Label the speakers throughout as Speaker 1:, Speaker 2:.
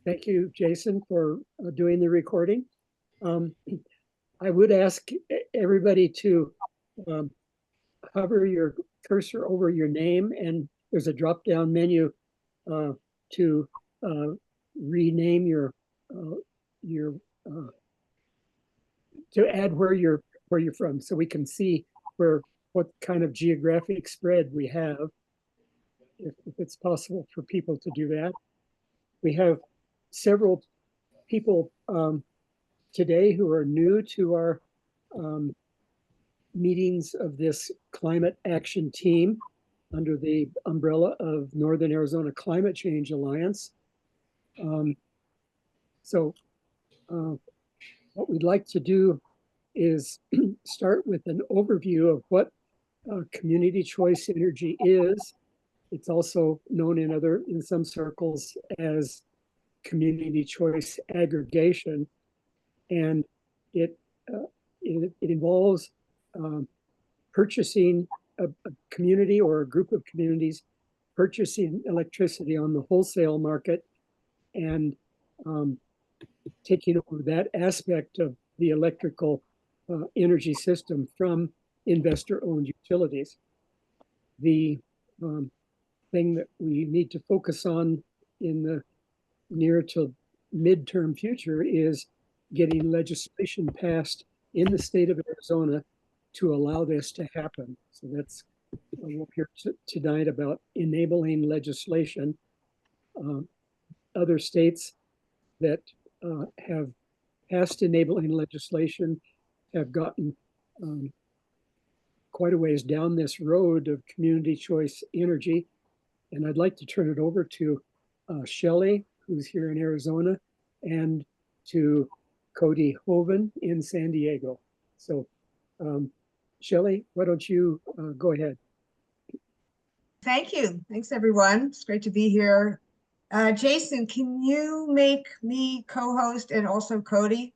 Speaker 1: Thank you, Jason, for doing the recording. I would ask everybody to hover your cursor over your name, and there's a drop-down menu to rename your to add where you're from, so we can see what kind of geographic spread we have, if it's possible for people to do that. We have several people today who are new to our meetings of this climate action team under the umbrella of Northern Arizona Climate Change Alliance. What we'd like to do is start with an overview of what community choice energy is. It's also known in some circles as community choice aggregation, and it involves purchasing a community or a group of communities purchasing electricity on the wholesale market and taking over that aspect of the electrical energy system from investor-owned utilities. The thing that we need to focus on in the near to midterm future is getting legislation passed in the state of Arizona to allow this to happen. So that's we'll hear tonight about enabling legislation. Other states that have passed enabling legislation have gotten quite a ways down this road of community choice energy. And I'd like to turn it over to Shelly, who's here in Arizona, and to Cody Hooven in San Diego. So Shelly, why don't you go ahead?
Speaker 2: Thank you. Thanks, everyone. It's great to be here. Jason, can you make me co-host and also Cody?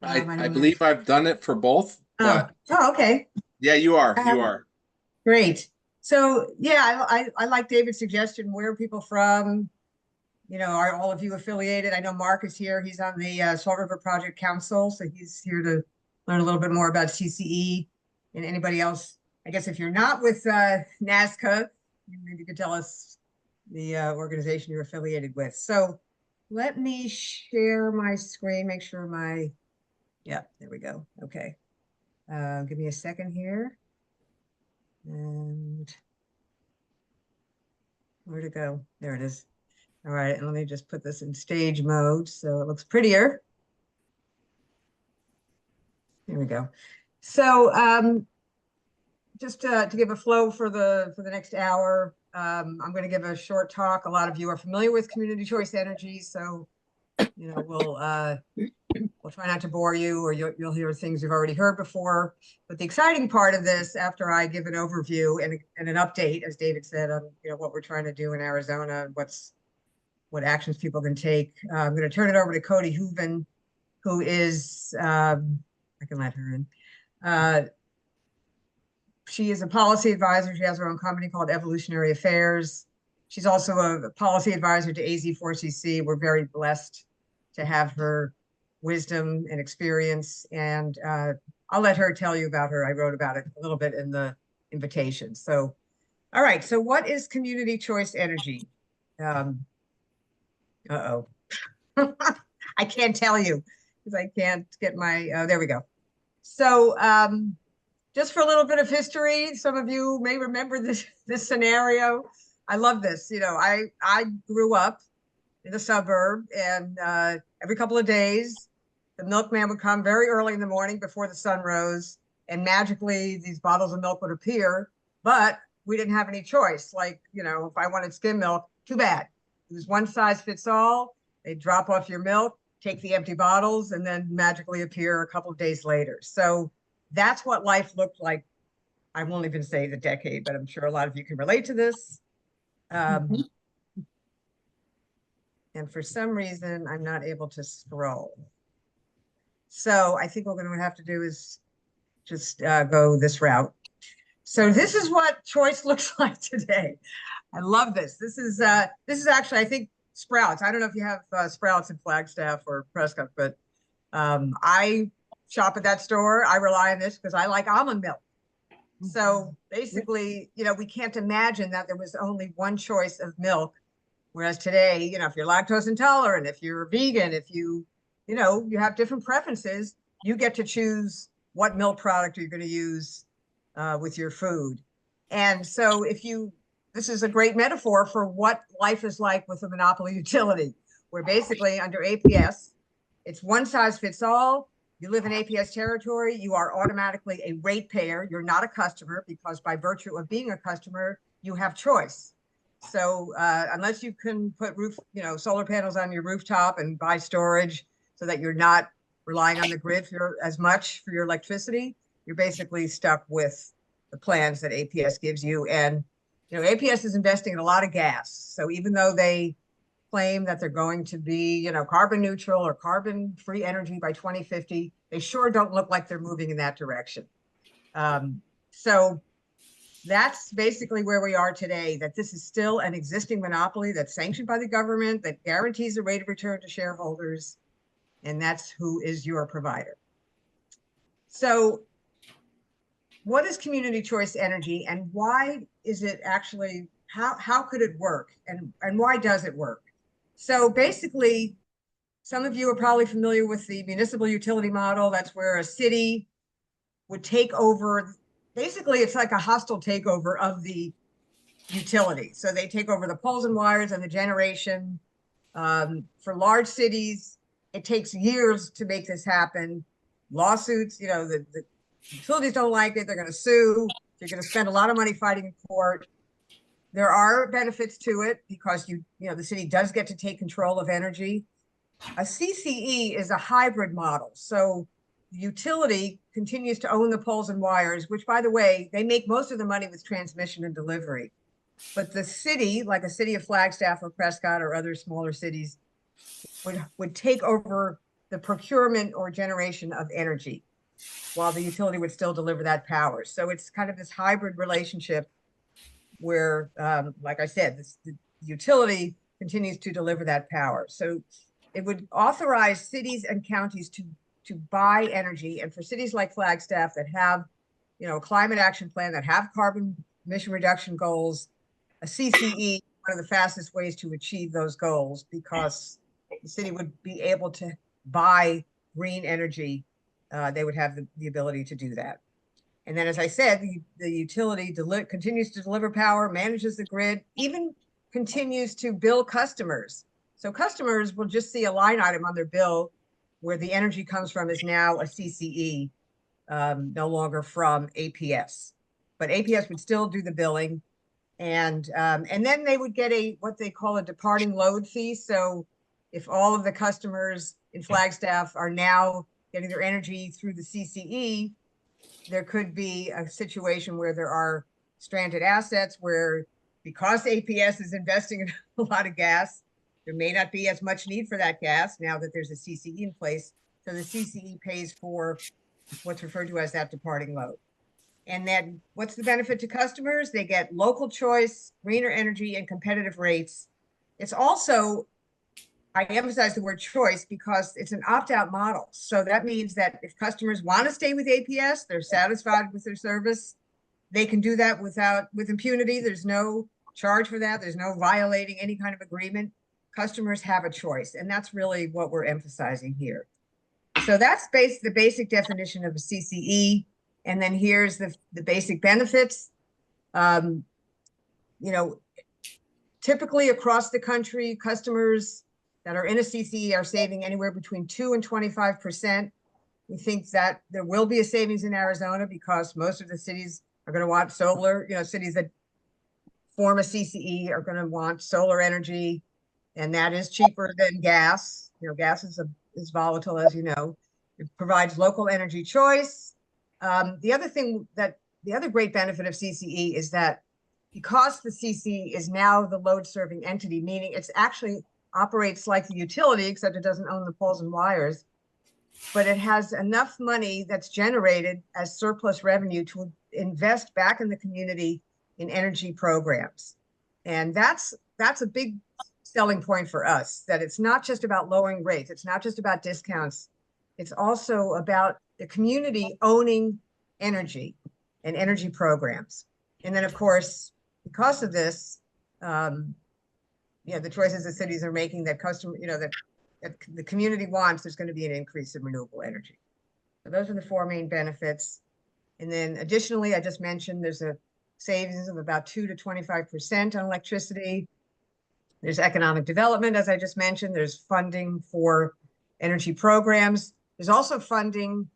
Speaker 3: I believe I've done it for both.
Speaker 2: Oh, okay.
Speaker 3: Yeah, you are. You are.
Speaker 2: Great. So yeah, I like David's suggestion. Where are people from? You know, are all of you affiliated? I know Mark is here. He's on the Salt River Project Council, so he's here to learn a little bit more about CCE. And anybody else, I guess if you're not with NAZCCA, maybe you could tell us the organization you're affiliated with. So let me share my screen, make sure yeah, there we go. Okay. Give me a second here. And where'd it go? There it is. All right, and let me just put this in stage mode so it looks prettier. Here we go. So just to give a flow for the next hour, I'm going to give a short talk. A lot of you are familiar with community choice energy, so you know we'll try not to bore you, or you'll hear things you've already heard before. But the exciting part of this, after I give an overview and an update, as David said, on what we're trying to do in Arizona, what actions people can take. I'm going to turn it over to Cody Hooven, who is I can let her in. She is a policy advisor. She has her own company called Evolutionary Affairs. She's also a policy advisor to AZ4CC. We're very blessed to have her wisdom and experience. And I'll let her tell you about her. I wrote about it a little bit in the invitation. So, all right. So what is community choice energy? Uh-oh. I can't tell you because I can't get my, there we go. So just for a little bit of history, some of you may remember this scenario. I love this. I grew up in the suburb, and every couple of days, the milkman would come very early in the morning before the sun rose, and magically these bottles of milk would appear, but we didn't have any choice. Like, if I wanted skim milk, too bad. It was one size fits all. They drop off your milk, take the empty bottles, and then magically appear a couple of days later. So that's what life looked like. I won't even say the decade, but I'm sure a lot of you can relate to this. And for some reason, I'm not able to scroll. So I think what we're going to have to do is just go this route. So this is what choice looks like today. I love this. This is actually, I think, Sprouts. I don't know if you have Sprouts in Flagstaff or Prescott, but I shop at that store. I rely on this because I like almond milk. So basically, we can't imagine that there was only one choice of milk. Whereas today, if you're lactose intolerant, if you're vegan, if you have different preferences, you get to choose what milk product you're going to use with your food. And so this is a great metaphor for what life is like with a monopoly utility, where basically under APS, it's one size fits all. You live in APS territory, you are automatically a ratepayer. You're not a customer because by virtue of being a customer, you have choice. So unless you can put solar panels on your rooftop and buy storage so that you're not relying on the grid as much for your electricity, you're basically stuck with the plans that APS gives you. And APS is investing in a lot of gas. So even though they claim that they're going to be, carbon neutral or carbon free energy by 2050, they sure don't look like they're moving in that direction. So that's basically where we are today, that this is still an existing monopoly that's sanctioned by the government, that guarantees a rate of return to shareholders, and that's who is your provider. So what is community choice energy, and why is it actually, how could it work, and why does it work? So basically, some of you are probably familiar with the municipal utility model. That's where a city would take over. Basically, it's like a hostile takeover of the utility. So they take over the poles and wires and the generation. For large cities, it takes years to make this happen. Lawsuits, the utilities don't like it. They're going to sue. You're going to spend a lot of money fighting in court. There are benefits to it because the city does get to take control of energy. A CCE is a hybrid model. So the utility continues to own the poles and wires, which, by the way, they make most of the money with transmission and delivery. But the city, like a city of Flagstaff or Prescott or other smaller cities, would take over the procurement or generation of energy, while the utility would still deliver that power. So it's kind of this hybrid relationship where, like I said, the utility continues to deliver that power. So it would authorize cities and counties to buy energy. And for cities like Flagstaff that have, a climate action plan, that have carbon emission reduction goals, a CCE is one of the fastest ways to achieve those goals, because the city would be able to buy green energy. They would have the ability to do that. And then, as I said, the utility continues to deliver power, manages the grid, even continues to bill customers. So customers will just see a line item on their bill where the energy comes from is now a CCE, no longer from APS. But APS would still do the billing. And then they would get what they call a departing load fee. So if all of the customers in Flagstaff are now getting their energy through the CCE, there could be a situation where there are stranded assets where, because APS is investing in a lot of gas, there may not be as much need for that gas now that there's a CCE in place. So the CCE pays for what's referred to as that departing load. And then what's the benefit to customers? They get local choice, greener energy, and competitive rates. It's also, I emphasize the word choice because it's an opt-out model. So that means that if customers want to stay with APS, they're satisfied with their service, they can do that with impunity. There's no charge for that. There's no violating any kind of agreement. Customers have a choice. And that's really what we're emphasizing here. So that's the basic definition of a CCE. And then here's the basic benefits. Typically across the country, customers that are in a CCE are saving anywhere between 2 and 25%. We think that there will be a savings in Arizona because most of the cities are going to want solar. Cities that form a CCE are going to want solar energy, and that is cheaper than gas. Gas is volatile, as you know. It provides local energy choice. The other great benefit of CCE is that because the CCE is now the load serving entity, meaning it's actually operates like the utility, except it doesn't own the poles and wires, but it has enough money that's generated as surplus revenue to invest back in the community in energy programs. And that's a big selling point for us, that it's not just about lowering rates. It's not just about discounts. It's also about the community owning energy and energy programs. And then, of course, because of this, the choices the cities are making that that the community wants, there's going to be an increase in renewable energy. So those are the four main benefits. And then additionally, I just mentioned there's a savings of about 2 to 25% on electricity. There's economic development, as I just mentioned. There's funding for energy programs. There's also funding,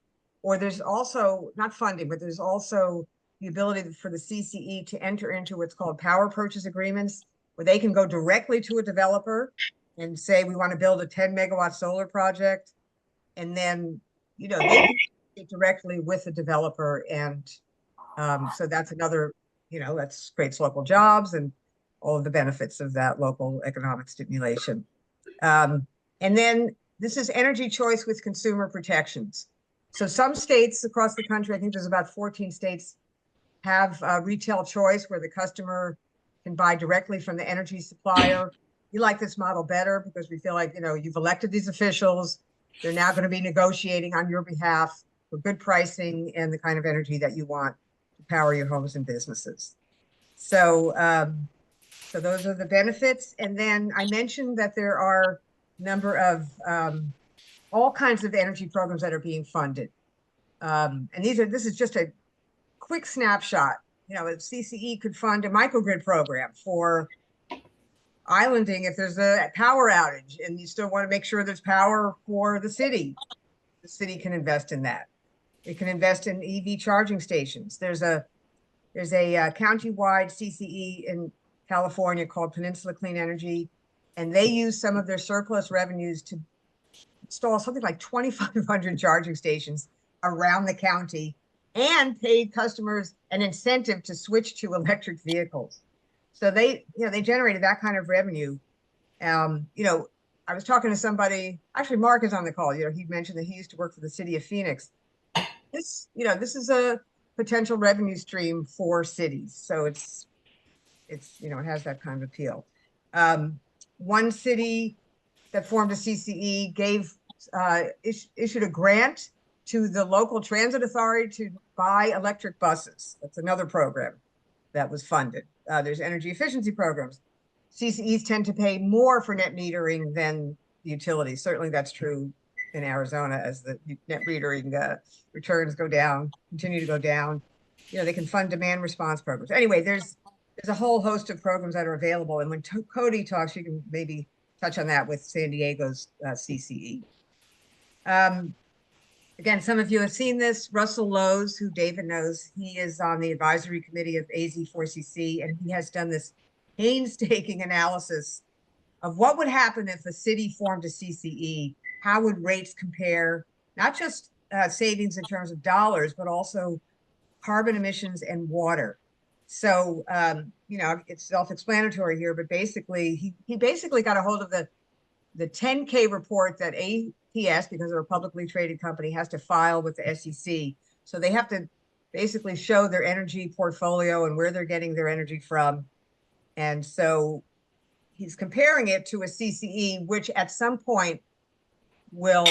Speaker 2: or there's also, not funding, but there's also the ability for the CCE to enter into what's called power purchase agreements, where they can go directly to a developer and say, we want to build a 10 megawatt solar project. And then, they can get directly with the developer. And so that's another, that creates local jobs and all of the benefits of that local economic stimulation. And then this is energy choice with consumer protections. So some states across the country, I think there's about 14 states, have retail choice where the customer can buy directly from the energy supplier. We like this model better because we feel like, you've elected these officials. They're now going to be negotiating on your behalf for good pricing and the kind of energy that you want to power your homes and businesses. So, so those are the benefits. And then I mentioned that there are a number of all kinds of energy programs that are being funded. And this is just a quick snapshot. If CCE could fund a microgrid program for islanding, if there's a power outage and you still want to make sure there's power for the city can invest in that. It can invest in EV charging stations. There's a county-wide CCE in California called Peninsula Clean Energy, and they use some of their surplus revenues to install something like 2,500 charging stations around the county and paid customers an incentive to switch to electric vehicles. So they generated that kind of revenue. I was talking to somebody, actually Mark is on the call, he mentioned that he used to work for the city of Phoenix. This is a potential revenue stream for cities. So it has that kind of appeal. One city that formed a CCE issued a grant to the local transit authority to buy electric buses. That's another program that was funded. There's energy efficiency programs. CCEs tend to pay more for net metering than the utilities. Certainly that's true in Arizona as the net metering returns continue to go down. They can fund demand response programs. Anyway, there's a whole host of programs that are available. And when Cody talks, you can maybe touch on that with San Diego's CCE. Again, some of you have seen this. Russell Lowe's, who David knows, he is on the advisory committee of AZ4CC, and he has done this painstaking analysis of what would happen if a city formed a CCE. How would rates compare, not just savings in terms of dollars, but also carbon emissions and water. So, it's self-explanatory here, but basically, he basically got a hold of the 10K report that APS, because they're a publicly traded company, has to file with the SEC. So they have to basically show their energy portfolio and where they're getting their energy from. And so he's comparing it to a CCE, which at some point will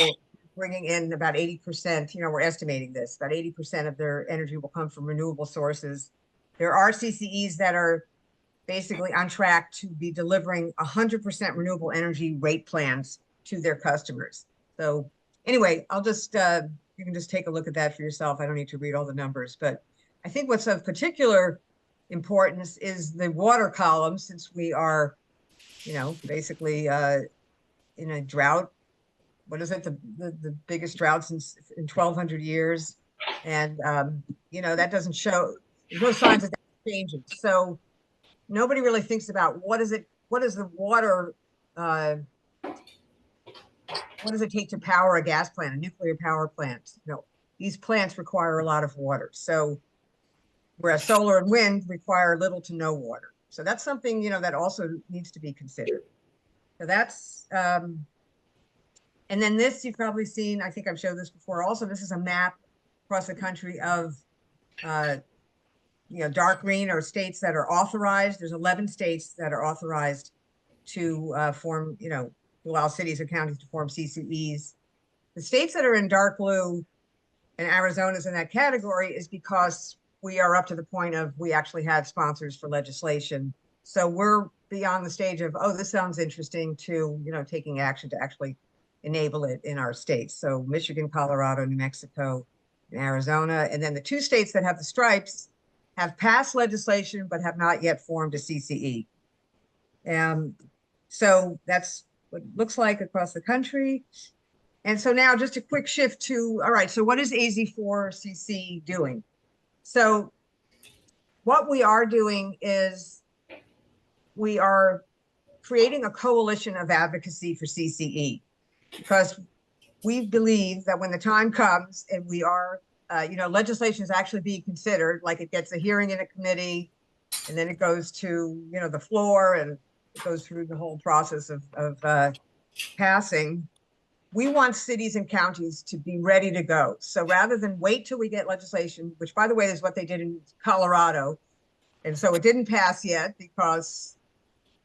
Speaker 2: bringing in about 80%, we're estimating this, about 80% of their energy will come from renewable sources. There are CCEs that are basically on track to be delivering 100% renewable energy rate plans to their customers. So anyway, I'll just, you can just take a look at that for yourself. I don't need to read all the numbers, but I think what's of particular importance is the water column, since we are, basically in a drought. What is it? The biggest drought since in 1,200 years. And, that doesn't show, there's no signs that that's changing. So nobody really thinks about what is the water, what does it take to power a gas plant, a nuclear power plant? These plants require a lot of water. So whereas solar and wind require little to no water. So that's something, that also needs to be considered. So that's, and then this you've probably seen, I think I've showed this before. Also, this is a map across the country of, dark green are states that are authorized. There's 11 states that are authorized to form, allow cities and counties to form CCEs. The states that are in dark blue, and Arizona's in that category, is because we are up to the point of we actually have sponsors for legislation. So we're beyond the stage of, oh, this sounds interesting, to, taking action to actually enable it in our states. So Michigan, Colorado, New Mexico, and Arizona. And then the 2 states that have the stripes have passed legislation but have not yet formed a CCE. So that's what it looks like across the country. And so now just a quick shift to, all right, so what is AZ4CC doing? So what we are doing is we are creating a coalition of advocacy for CCE, because we believe that when the time comes and we are, legislation is actually being considered, like it gets a hearing in a committee, and then it goes to, the floor, and it goes through the whole process of passing. We want cities and counties to be ready to go. So rather than wait till we get legislation, which, by the way, is what they did in Colorado, and so it didn't pass yet because,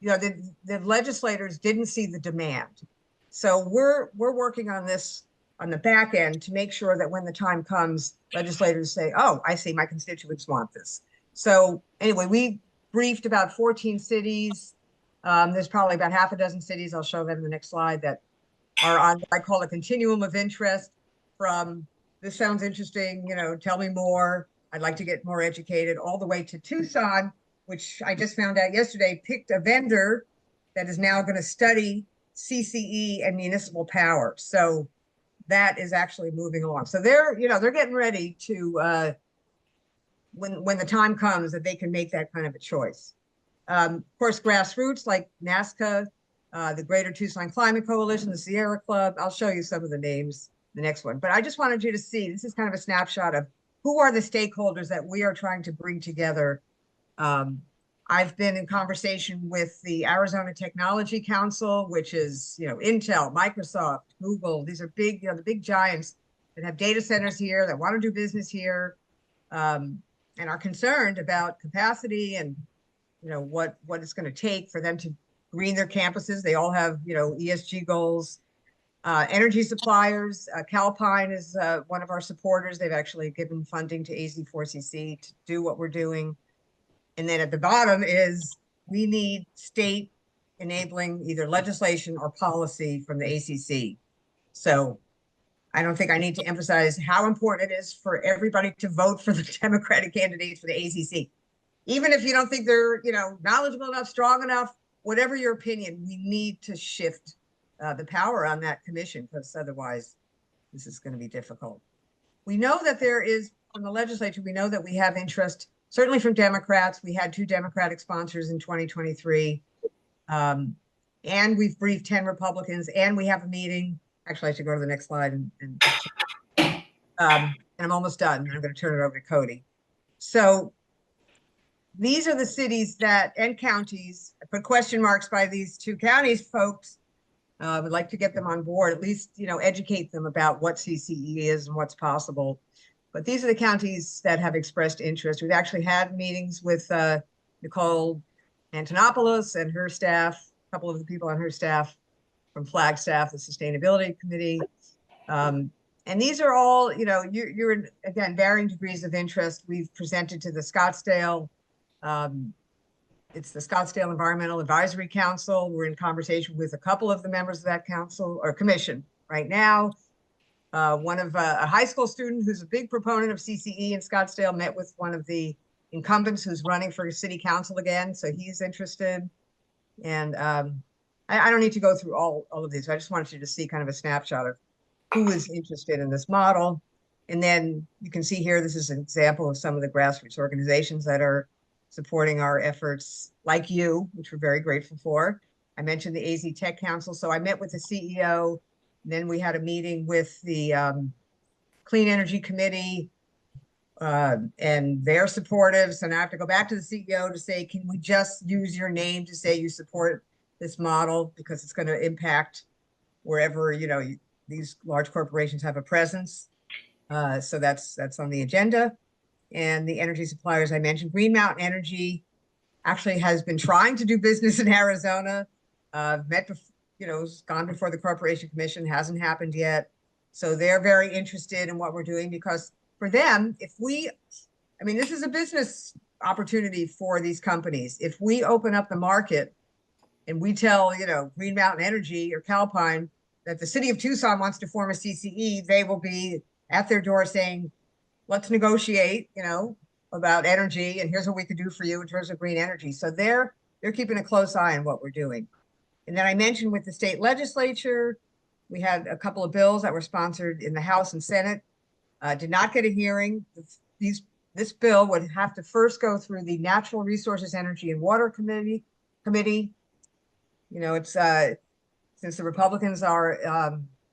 Speaker 2: the legislators didn't see the demand. So we're working on this on the back end to make sure that when the time comes, legislators say, oh, I see, my constituents want this. So anyway, we briefed about 14 cities. There's probably about half a dozen cities, I'll show them in the next slide, that are on what I call a continuum of interest, from this sounds interesting, tell me more, I'd like to get more educated, all the way to Tucson, which I just found out yesterday picked a vendor that is now going to study CCE and municipal power. So that is actually moving along. So they're getting ready to, when the time comes, that they can make that kind of a choice. Of course, grassroots like NAZCCA, the Greater Tucson Climate Coalition, the Sierra Club. I'll show you some of the names, the next one. But I just wanted you to see, this is kind of a snapshot of who are the stakeholders that we are trying to bring together. I've been in conversation with the Arizona Technology Council, which is, Intel, Microsoft, Google. These are big, the big giants that have data centers here, that want to do business here, and are concerned about capacity and, what it's going to take for them to green their campuses. They all have, ESG goals. Energy suppliers, Calpine is one of our supporters. They've actually given funding to AZ4CC to do what we're doing. And then at the bottom is, we need state enabling either legislation or policy from the ACC. So I don't think I need to emphasize how important it is for everybody to vote for the Democratic candidates for the ACC. Even if you don't think they're, knowledgeable enough, strong enough, whatever your opinion, we need to shift the power on that commission, because otherwise this is going to be difficult. We know that there is, from the legislature, we know that we have interest, certainly from Democrats. We had 2 Democratic sponsors in 2023. And we've briefed 10 Republicans, and we have a meeting. Actually, I should go to the next slide. And I'm almost done. I'm going to turn it over to Cody. So these are the cities and counties. I put question marks by these 2 counties, folks. Would like to get them on board, at least, educate them about what CCE is and what's possible. But these are the counties that have expressed interest. We've actually had meetings with Nicole Antonopoulos and her staff, a couple of the people on her staff from Flagstaff, the Sustainability Committee. And these are all, you're in, again, varying degrees of interest. We've presented to the Scottsdale, it's the Scottsdale Environmental Advisory Council. We're in conversation with a couple of the members of that council or commission right now. One of a high school student who's a big proponent of CCE in Scottsdale met with one of the incumbents who's running for city council again, so he's interested. And I don't need to go through all of these. I just wanted you to see kind of a snapshot of who is interested in this model. And then you can see here, this is an example of some of the grassroots organizations that are supporting our efforts, like you, which we're very grateful for. I mentioned the AZ Tech Council. So I met with the CEO, and then we had a meeting with the Clean Energy Committee, and they're supportive. So now I have to go back to the CEO to say, can we just use your name to say you support this model, because it's going to impact wherever, these large corporations have a presence. So that's on the agenda. And the energy suppliers I mentioned, Green Mountain Energy actually has been trying to do business in Arizona. has gone before the Corporation Commission, hasn't happened yet. So they're very interested in what we're doing, because for them, this is a business opportunity for these companies. If we open up the market and we tell, Green Mountain Energy or Calpine that the city of Tucson wants to form a CCE, they will be at their door saying, let's negotiate, about energy, and here's what we could do for you in terms of green energy. So they're keeping a close eye on what we're doing. And then I mentioned with the state legislature, we had a couple of bills that were sponsored in the House and Senate, did not get a hearing. This bill would have to first go through the Natural Resources, Energy, and Water Committee. It's since the Republicans are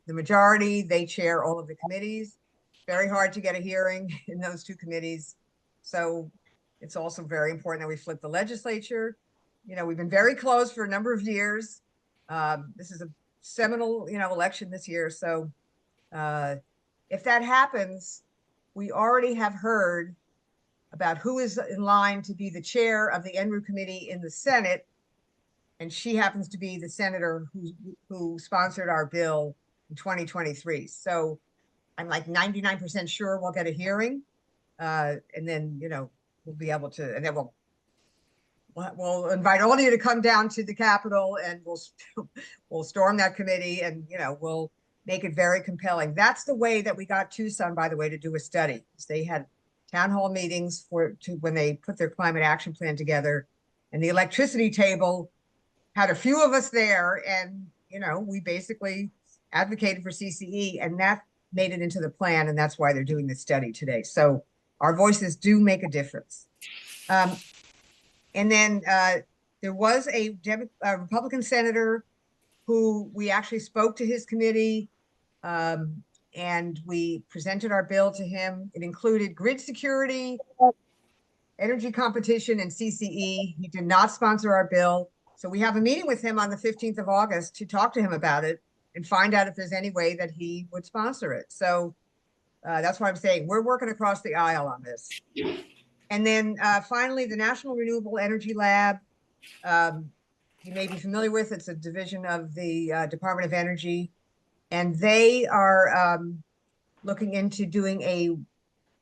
Speaker 2: the majority, they chair all of the committees. Very hard to get a hearing in those two committees. So it's also very important that we flip the legislature. We've been very close for a number of years. This is a seminal, election this year. So if that happens, we already have heard about who is in line to be the chair of the NRU committee in the Senate. And she happens to be the senator who sponsored our bill in 2023. So I'm like 99% sure we'll get a hearing. And then, we'll be able to, and then we'll invite all of you to come down to the Capitol, and we'll storm that committee, and, we'll make it very compelling. That's the way that we got Tucson, by the way, to do a study. They had town hall meetings when they put their climate action plan together, and the electricity table had a few of us there, and we basically advocated for CCE, and that made it into the plan, and that's why they're doing this study today. So our voices do make a difference. And then there was a Republican senator who we actually spoke to his committee, and we presented our bill to him. It included grid security, energy competition, and CCE. He did not sponsor our bill. So we have a meeting with him on the 15th of August to talk to him about it and find out if there's any way that he would sponsor it. So that's why I'm saying we're working across the aisle on this. And then finally, the National Renewable Energy Lab, you may be familiar with. It's a division of the Department of Energy. And they are looking into doing a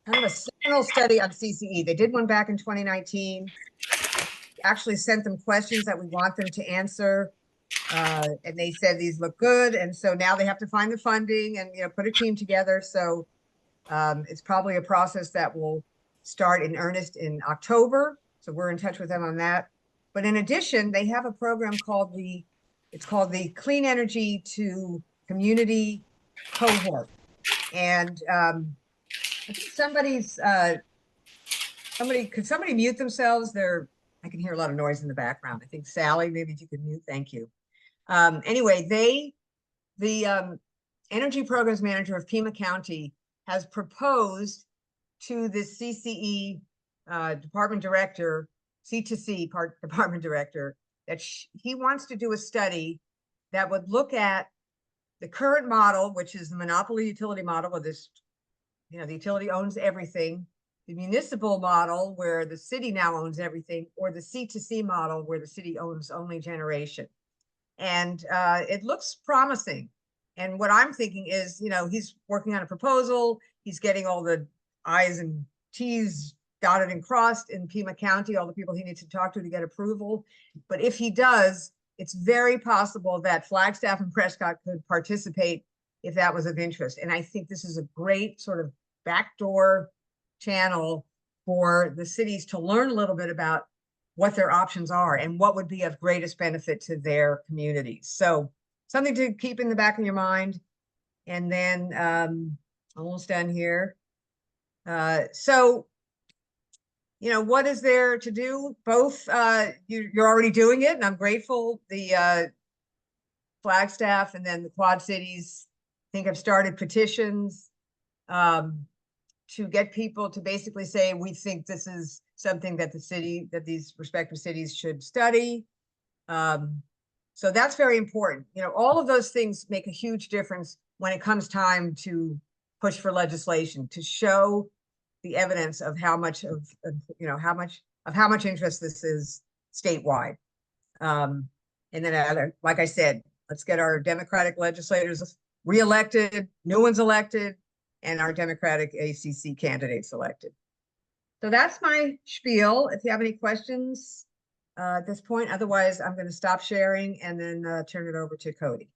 Speaker 2: kind of a seminal study on CCE. They did one back in 2019. Actually sent them questions that we want them to answer. And they said these look good. And so now they have to find the funding and put a team together. So it's probably a process that will start in earnest in October. So we're in touch with them on that. But in addition, they have a program called the Clean Energy to Community Cohort. And I think could somebody mute themselves? I can hear a lot of noise in the background. I think Sally, maybe if you could mute, thank you. Anyway, the energy programs manager of Pima County has proposed to the CCE department director, C2C department director, that he wants to do a study that would look at the current model, which is the monopoly utility model, where the utility owns everything, the municipal model where the city now owns everything, or the C2C model where the city owns only generation. And it looks promising. And what I'm thinking is, he's working on a proposal. He's getting all the I's and T's dotted and crossed in Pima County, all the people he needs to talk to get approval. But if he does, it's very possible that Flagstaff and Prescott could participate if that was of interest. And I think this is a great sort of backdoor channel for the cities to learn a little bit about what their options are and what would be of greatest benefit to their communities. So something to keep in the back of your mind. And then almost done here. So, what is there to do? Both, you're already doing it, and I'm grateful. The Flagstaff and then the Quad Cities, I think, have started petitions to get people to basically say, we think this is something that these respective cities should study. So that's very important. All of those things make a huge difference when it comes time to push for legislation, to show the evidence of how much interest this is statewide. And And then, like I said, let's get our Democratic legislators reelected, new ones elected, and our Democratic ACC candidates elected. So that's my spiel. If you have any questions at this point, otherwise I'm going to stop sharing and then turn it over to Cody.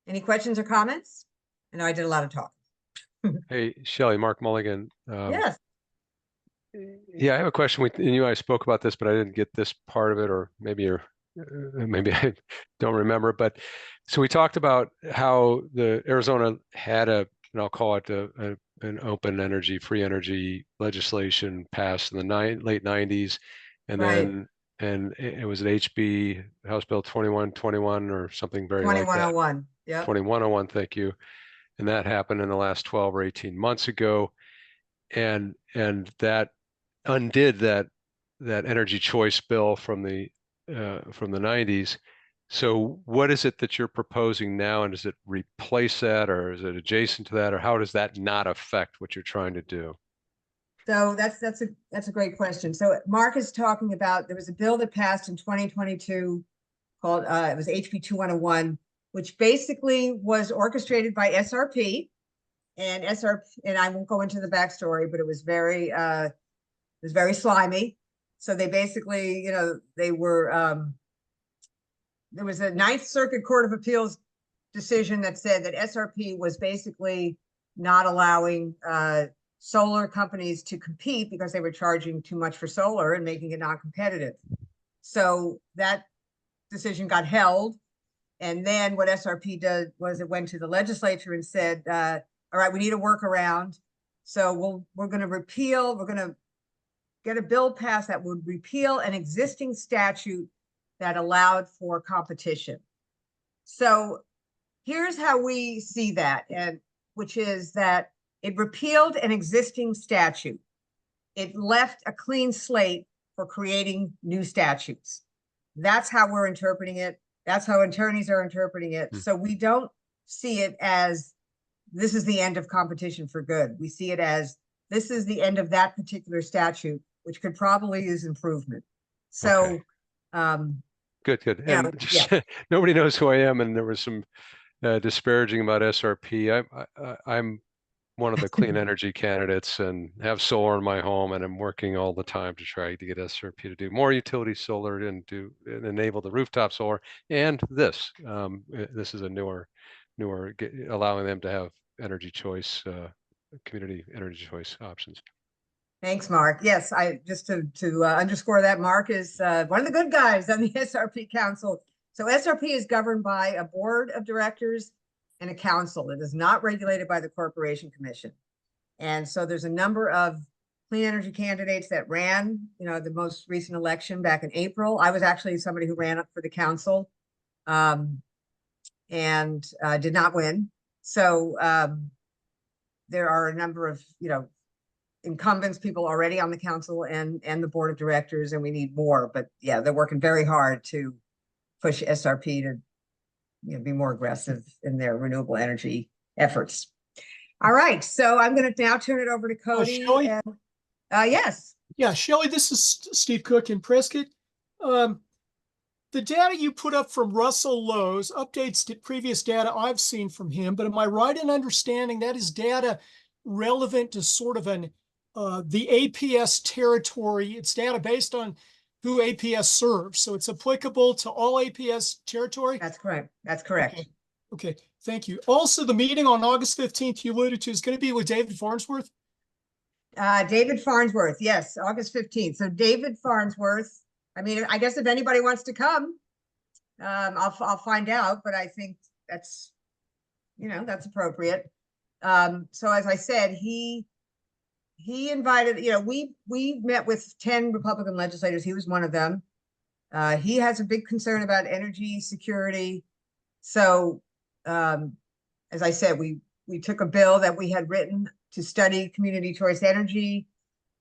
Speaker 2: Any questions or comments? I know I did a lot of talking.
Speaker 4: Hey, Shelly, Mark Mulligan.
Speaker 2: Yes.
Speaker 4: Yeah, I have a question. You and I spoke about this, but I didn't get this part of it, or maybe maybe I don't remember. But so we talked about how the Arizona had and I'll call it an open energy, free energy legislation passed in the late 90s, and then it was an HB House Bill 2121 or something very like that.
Speaker 2: 2101. Yeah.
Speaker 4: 2101. Thank you. And that happened in the last 12 or 18 months ago, and that undid that energy choice bill from the 90s. So what is it that you're proposing now, and does it replace that, or is it adjacent to that, or how does that not affect what you're trying to do?
Speaker 2: So that's a great question. So Mark is talking about, there was a bill that passed in 2022 called it was HB 2101, which basically was orchestrated by SRP, and SRP, and I won't go into the backstory, but it was very slimy. So they basically, you know, they were there was a Ninth Circuit Court of Appeals decision that said that SRP was basically not allowing solar companies to compete because they were charging too much for solar and making it non-competitive. So that decision got held. And then what SRP did was it went to the legislature and said, all right, we need a workaround. So we're going to get a bill passed that would repeal an existing statute that allowed for competition. So here's how we see that, and which is that it repealed an existing statute. It left a clean slate for creating new statutes. That's how we're interpreting it. That's how attorneys are interpreting it. So we don't see it as this is the end of competition for good. We see it as this is the end of that particular statute, which could probably use improvement. So,
Speaker 4: okay. Good. And nobody knows who I am, and there was some disparaging about SRP. I'm one of the clean energy candidates and have solar in my home, and I'm working all the time to try to get SRP to do more utility solar and enable the rooftop solar. And this is a newer allowing them to have energy choice, community energy choice options.
Speaker 2: Thanks, Mark. Yes, I just to underscore that, Mark is one of the good guys on the SRP Council. So SRP is governed by a board of directors and a council. It is not regulated by the Corporation Commission. And so there's a number of clean energy candidates that ran, you know, the most recent election back in April. I was actually somebody who ran up for the council and did not win. So there are a number of, you know, incumbents, people already on the council and the board of directors, and we need more. But yeah, they're working very hard to push SRP to, you know, be more aggressive in their renewable energy efforts. All right, so I'm going to now turn it over to Cody.
Speaker 5: Shelly?
Speaker 2: Yes.
Speaker 5: Yeah, Shelly, this is Steve Cook in Prescott. The data you put up from Russell Lowe's updates to previous data I've seen from him, but am I right in understanding that is data relevant to sort of an the APS territory? It's data based on who APS serves, so it's applicable to all APS territory?
Speaker 2: That's correct. That's correct.
Speaker 5: Okay, thank you. Also, the meeting on August 15th you alluded to is going to be with David Farnsworth?
Speaker 2: David Farnsworth, yes, August 15th. So David Farnsworth, I mean, I guess if anybody wants to come, I'll find out, but I think that's, you know, that's appropriate. So as I said, he invited, you know, we met with 10 Republican legislators. He was one of them. He has a big concern about energy security. So as I said, we took a bill that we had written to study community choice energy.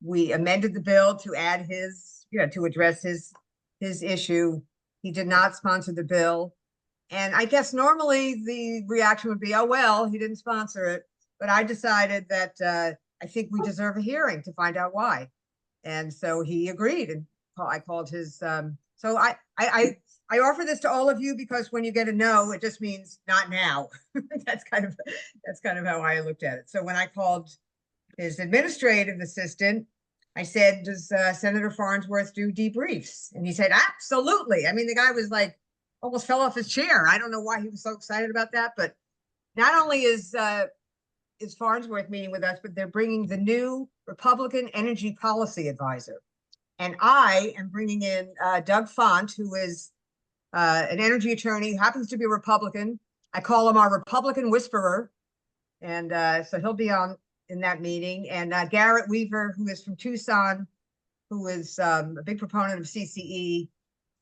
Speaker 2: We amended the bill to add his, you know, to address his issue. He did not sponsor the bill. And I guess normally the reaction would be, oh, well, he didn't sponsor it. But I decided that I think we deserve a hearing to find out why. And so he agreed. And I called his, so I offer this to all of you because when you get a no, it just means not now. That's kind of how I looked at it. So when I called his administrative assistant, I said, does Senator Farnsworth do debriefs? And he said, absolutely. I mean, the guy was like, almost fell off his chair. I don't know why he was so excited about that, but not only is Farnsworth meeting with us, but they're bringing the new Republican energy policy advisor. And I am bringing in Doug Font, who is an energy attorney, who happens to be a Republican. I call him our Republican whisperer. And so he'll be on in that meeting. And Garrett Weaver, who is from Tucson, who is a big proponent of CCE,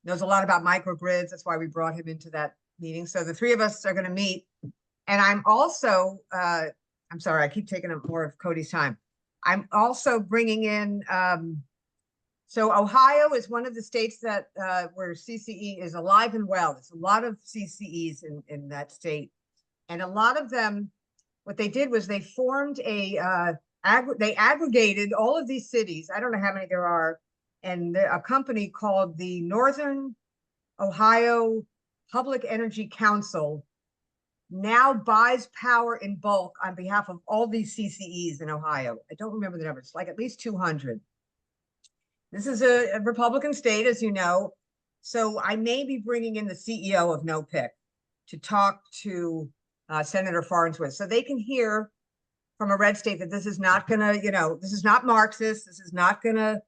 Speaker 2: knows a lot about microgrids. That's why we brought him into that meeting. So the three of us are going to meet. And I'm also, I'm sorry, I keep taking up more of Cody's time. I'm also bringing in, so Ohio is one of the states that where CCE is alive and well. There's a lot of CCEs in that state. And a lot of them, what they did was they formed they aggregated all of these cities. I don't know how many there are. And a company called the Northern Ohio Public Energy Council now buys power in bulk on behalf of all these CCEs in Ohio. I don't remember the numbers, like at least 200. This is a Republican state, as you know. So I may be bringing in the CEO of No Pick to talk to Senator Farnsworth so they can hear from a red state that this is not gonna, this is not Marxist. This is not gonna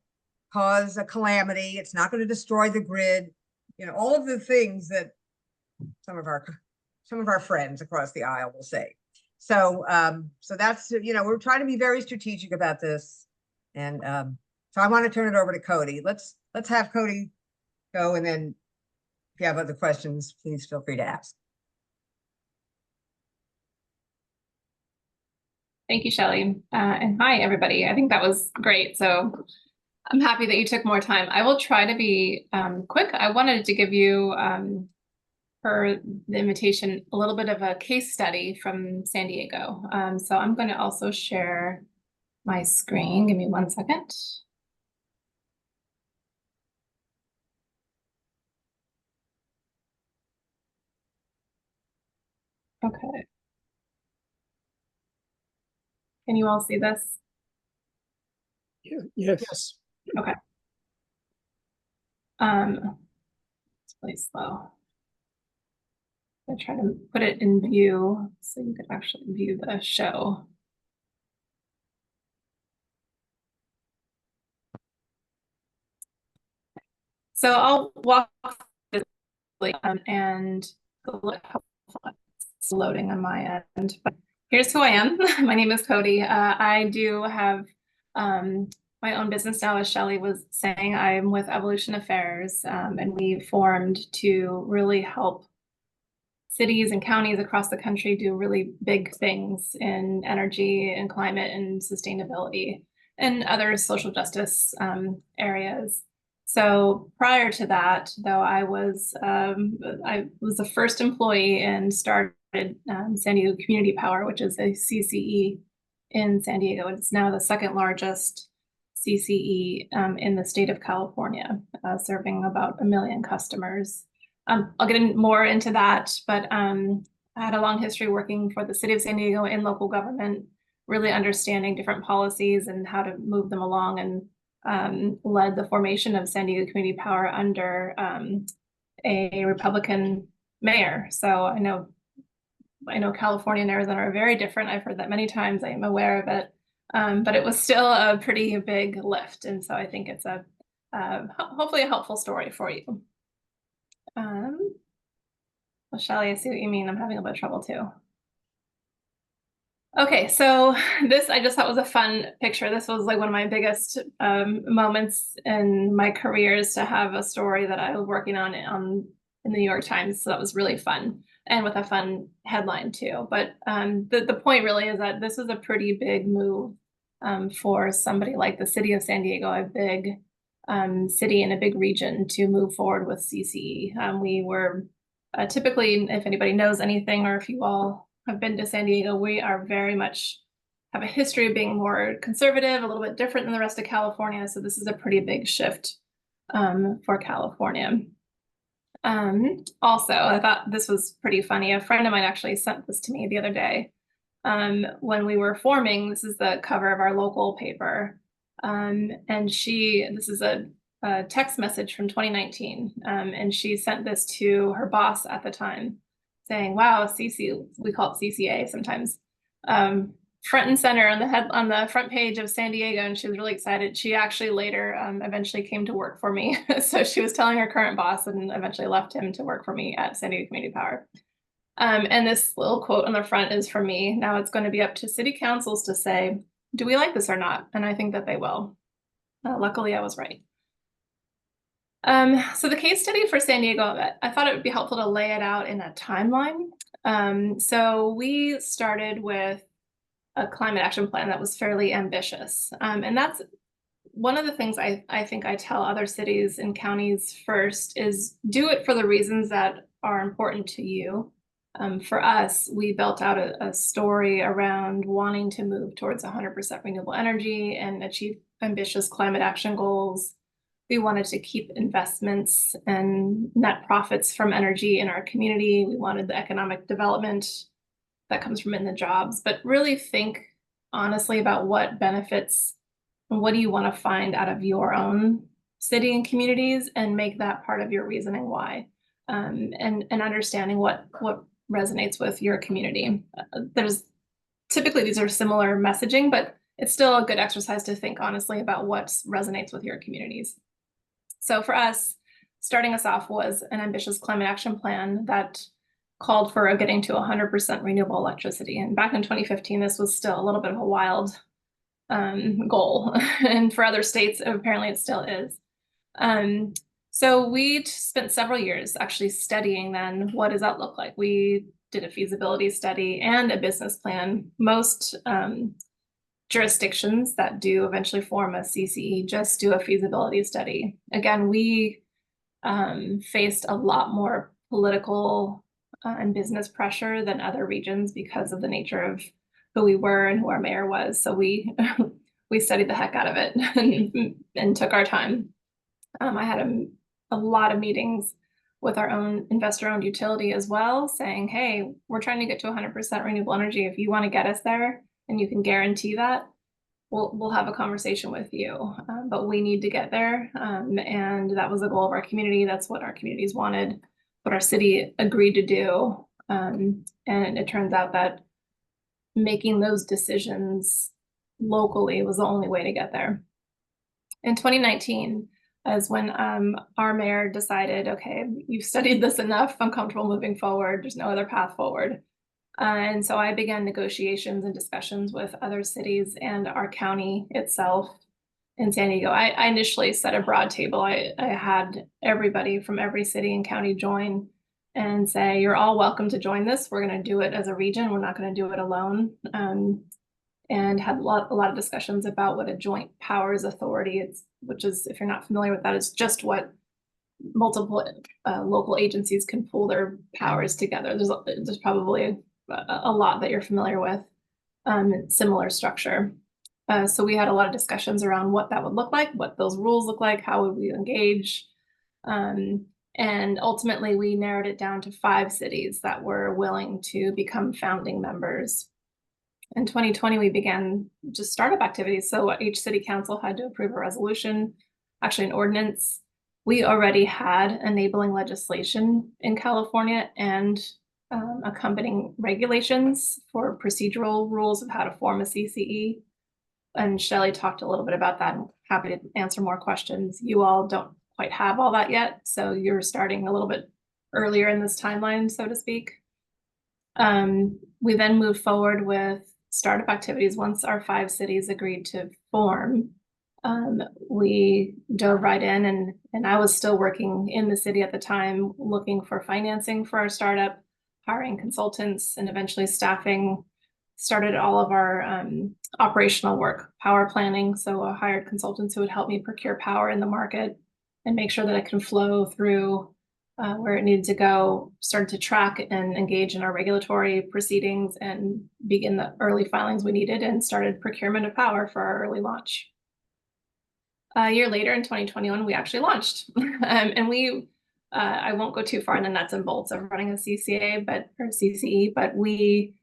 Speaker 2: cause a calamity. It's not going to destroy the grid. All of the things that some of our friends across the aisle will say. So, so that's, we're trying to be very strategic about this. And so I want to turn it over to Cody. Let's have Cody go. And then if you have other questions, please feel free to ask.
Speaker 6: Thank you, Shelly. And hi, everybody. I think that was great. So I'm happy that you took more time. I will try to be quick. I wanted to give you, for the invitation, a little bit of a case study from San Diego. So I'm going to also share my screen. Give me 1 second. Okay. Can you all see this?
Speaker 1: Yeah, yes.
Speaker 5: Yes.
Speaker 6: Okay. It's really slow. I try to put it in view so you could actually view the show. So I'll walk and it's loading on my end. But here's who I am. My name is Cody. I do have my own business now, as Shelly was saying. I'm with Evolution Affairs, and we formed to really help cities and counties across the country do really big things in energy and climate and sustainability and other social justice areas. So prior to that, though, I was the first employee and started San Diego Community Power, which is a CCE in San Diego. It's now the second largest CCE in the state of California, serving about 1 million customers. I'll get more into that, but I had a long history working for the city of San Diego in local government, really understanding different policies and how to move them along, and led the formation of San Diego Community Power under a Republican mayor. So I know California and Arizona are very different. I've heard that many times. I am aware of it, but it was still a pretty big lift. And so I think it's a hopefully a helpful story for you. Well, Shelly, I see what you mean. I'm having a bit of trouble too. Okay, so this I just thought was a fun picture. This was like one of my biggest moments in my career, is to have a story that I was working on in the New York Times. So that was really fun, and with a fun headline too. But the point really is that this is a pretty big move for somebody like the city of San Diego, a big city in a big region, to move forward with CCE. We were typically, if anybody knows anything, or if you all have been to San Diego, we are very much have a history of being more conservative, a little bit different than the rest of California. So this is a pretty big shift for California. Also, I thought this was pretty funny. A friend of mine actually sent this to me the other day. When we were forming, this is the cover of our local paper. And this is a text message from 2019. And she sent this to her boss at the time saying, wow, CC, we call it CCA sometimes, front and center on the front page of San Diego. And she was really excited. She actually later eventually came to work for me. So she was telling her current boss and eventually left him to work for me at San Diego Community Power. And this little quote on the front is from me. Now it's going to be up to city councils to say, do we like this or not? And I think that they will. Luckily, I was right. So the case study for San Diego, I thought it would be helpful to lay it out in a timeline. So we started with a climate action plan that was fairly ambitious. And that's one of the things I think I tell other cities and counties first is do it for the reasons that are important to you. For us, we built out a story around wanting to move towards 100% renewable energy and achieve ambitious climate action goals. We wanted to keep investments and net profits from energy in our community. We wanted the economic development that comes from in the jobs, but really think honestly about what benefits and what do you want to find out of your own city and communities and make that part of your reasoning why, and understanding what resonates with your community. There's typically these are similar messaging, but it's still a good exercise to think honestly about what resonates with your communities. So for us, starting us off was an ambitious climate action plan that called for getting to 100% renewable electricity. And back in 2015, this was still a little bit of a wild goal. And for other states, apparently it still is. So we spent several years actually studying then what does that look like? We did a feasibility study and a business plan. Most jurisdictions that do eventually form a CCE just do a feasibility study. Again, we faced a lot more political and business pressure than other regions because of the nature of who we were and who our mayor was. So we studied the heck out of it and took our time. I had a lot of meetings with our own investor-owned utility as well, saying, hey, we're trying to get to 100% renewable energy. If you want to get us there and you can guarantee that, we'll have a conversation with you. But we need to get there. And that was the goal of our community. That's what our communities wanted, what our city agreed to do. And it turns out that making those decisions locally was the only way to get there. In 2019 is when our mayor decided, okay, you've studied this enough, I'm comfortable moving forward, there's no other path forward. And so I began negotiations and discussions with other cities and our county itself in San Diego. I initially set a broad table. I had everybody from every city and county join and say, you're all welcome to join this. We're going to do it as a region. We're not going to do it alone. And had a lot of discussions about what a joint powers authority is, which is, if you're not familiar with that, is just what multiple local agencies can pool their powers together. There's probably a lot that you're familiar with, similar structure. So we had a lot of discussions around what that would look like, what those rules look like, how would we engage. And ultimately we narrowed it down to 5 cities that were willing to become founding members. In 2020, we began just startup activities. So each city council had to approve a resolution, actually an ordinance. We already had enabling legislation in California and accompanying regulations for procedural rules of how to form a CCE. And Shelly talked a little bit about that. I'm happy to answer more questions. You all don't quite have all that yet, so you're starting a little bit earlier in this timeline, so to speak. We then moved forward with startup activities. Once our 5 cities agreed to form, we dove right in, and I was still working in the city at the time, looking for financing for our startup, hiring consultants, and eventually staffing. Started all of our operational work, power planning. So I hired consultants who would help me procure power in the market and make sure that it can flow through where it needed to go, started to track and engage in our regulatory proceedings and begin the early filings we needed, and started procurement of power for our early launch. A year later in 2021, we actually launched. And I won't go too far in the nuts and bolts of running a CCA, or CCE, but we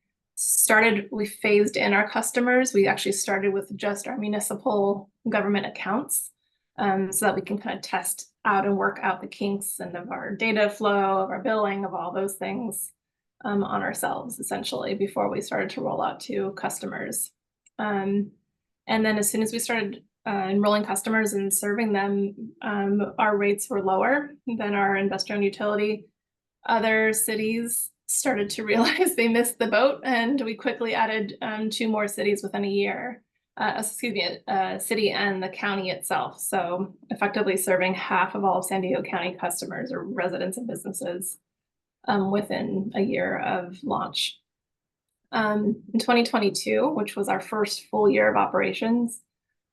Speaker 6: phased in our customers. We actually started with just our municipal government accounts, so that we can kind of test out and work out the kinks and of our data flow, of our billing, of all those things on ourselves, essentially, before we started to roll out to customers. And then as soon as we started enrolling customers and serving them, our rates were lower than our investor-owned utility. Other cities started to realize they missed the boat, and we quickly added 2 more cities within a year. City and the county itself. So effectively serving half of all of San Diego County customers or residents and businesses within a year of launch. In 2022, which was our first full year of operations,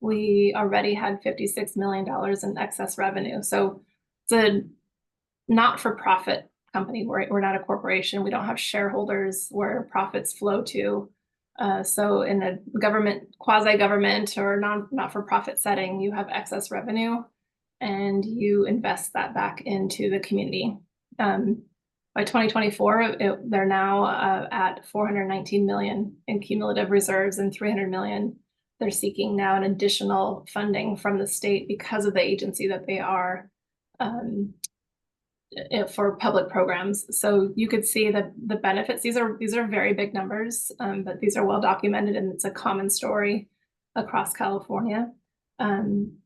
Speaker 6: we already had $56 million in excess revenue. So it's a not-for-profit company. We're not a corporation. We don't have shareholders where profits flow to. So in a government, quasi-government or not-for-profit setting, you have excess revenue and you invest that back into the community. By 2024, they're now at 419 million in cumulative reserves and 300 million. They're seeking now an additional funding from the state because of the agency that they are for public programs. So you could see the benefits. These are very big numbers, but these are well documented, and it's a common story across California.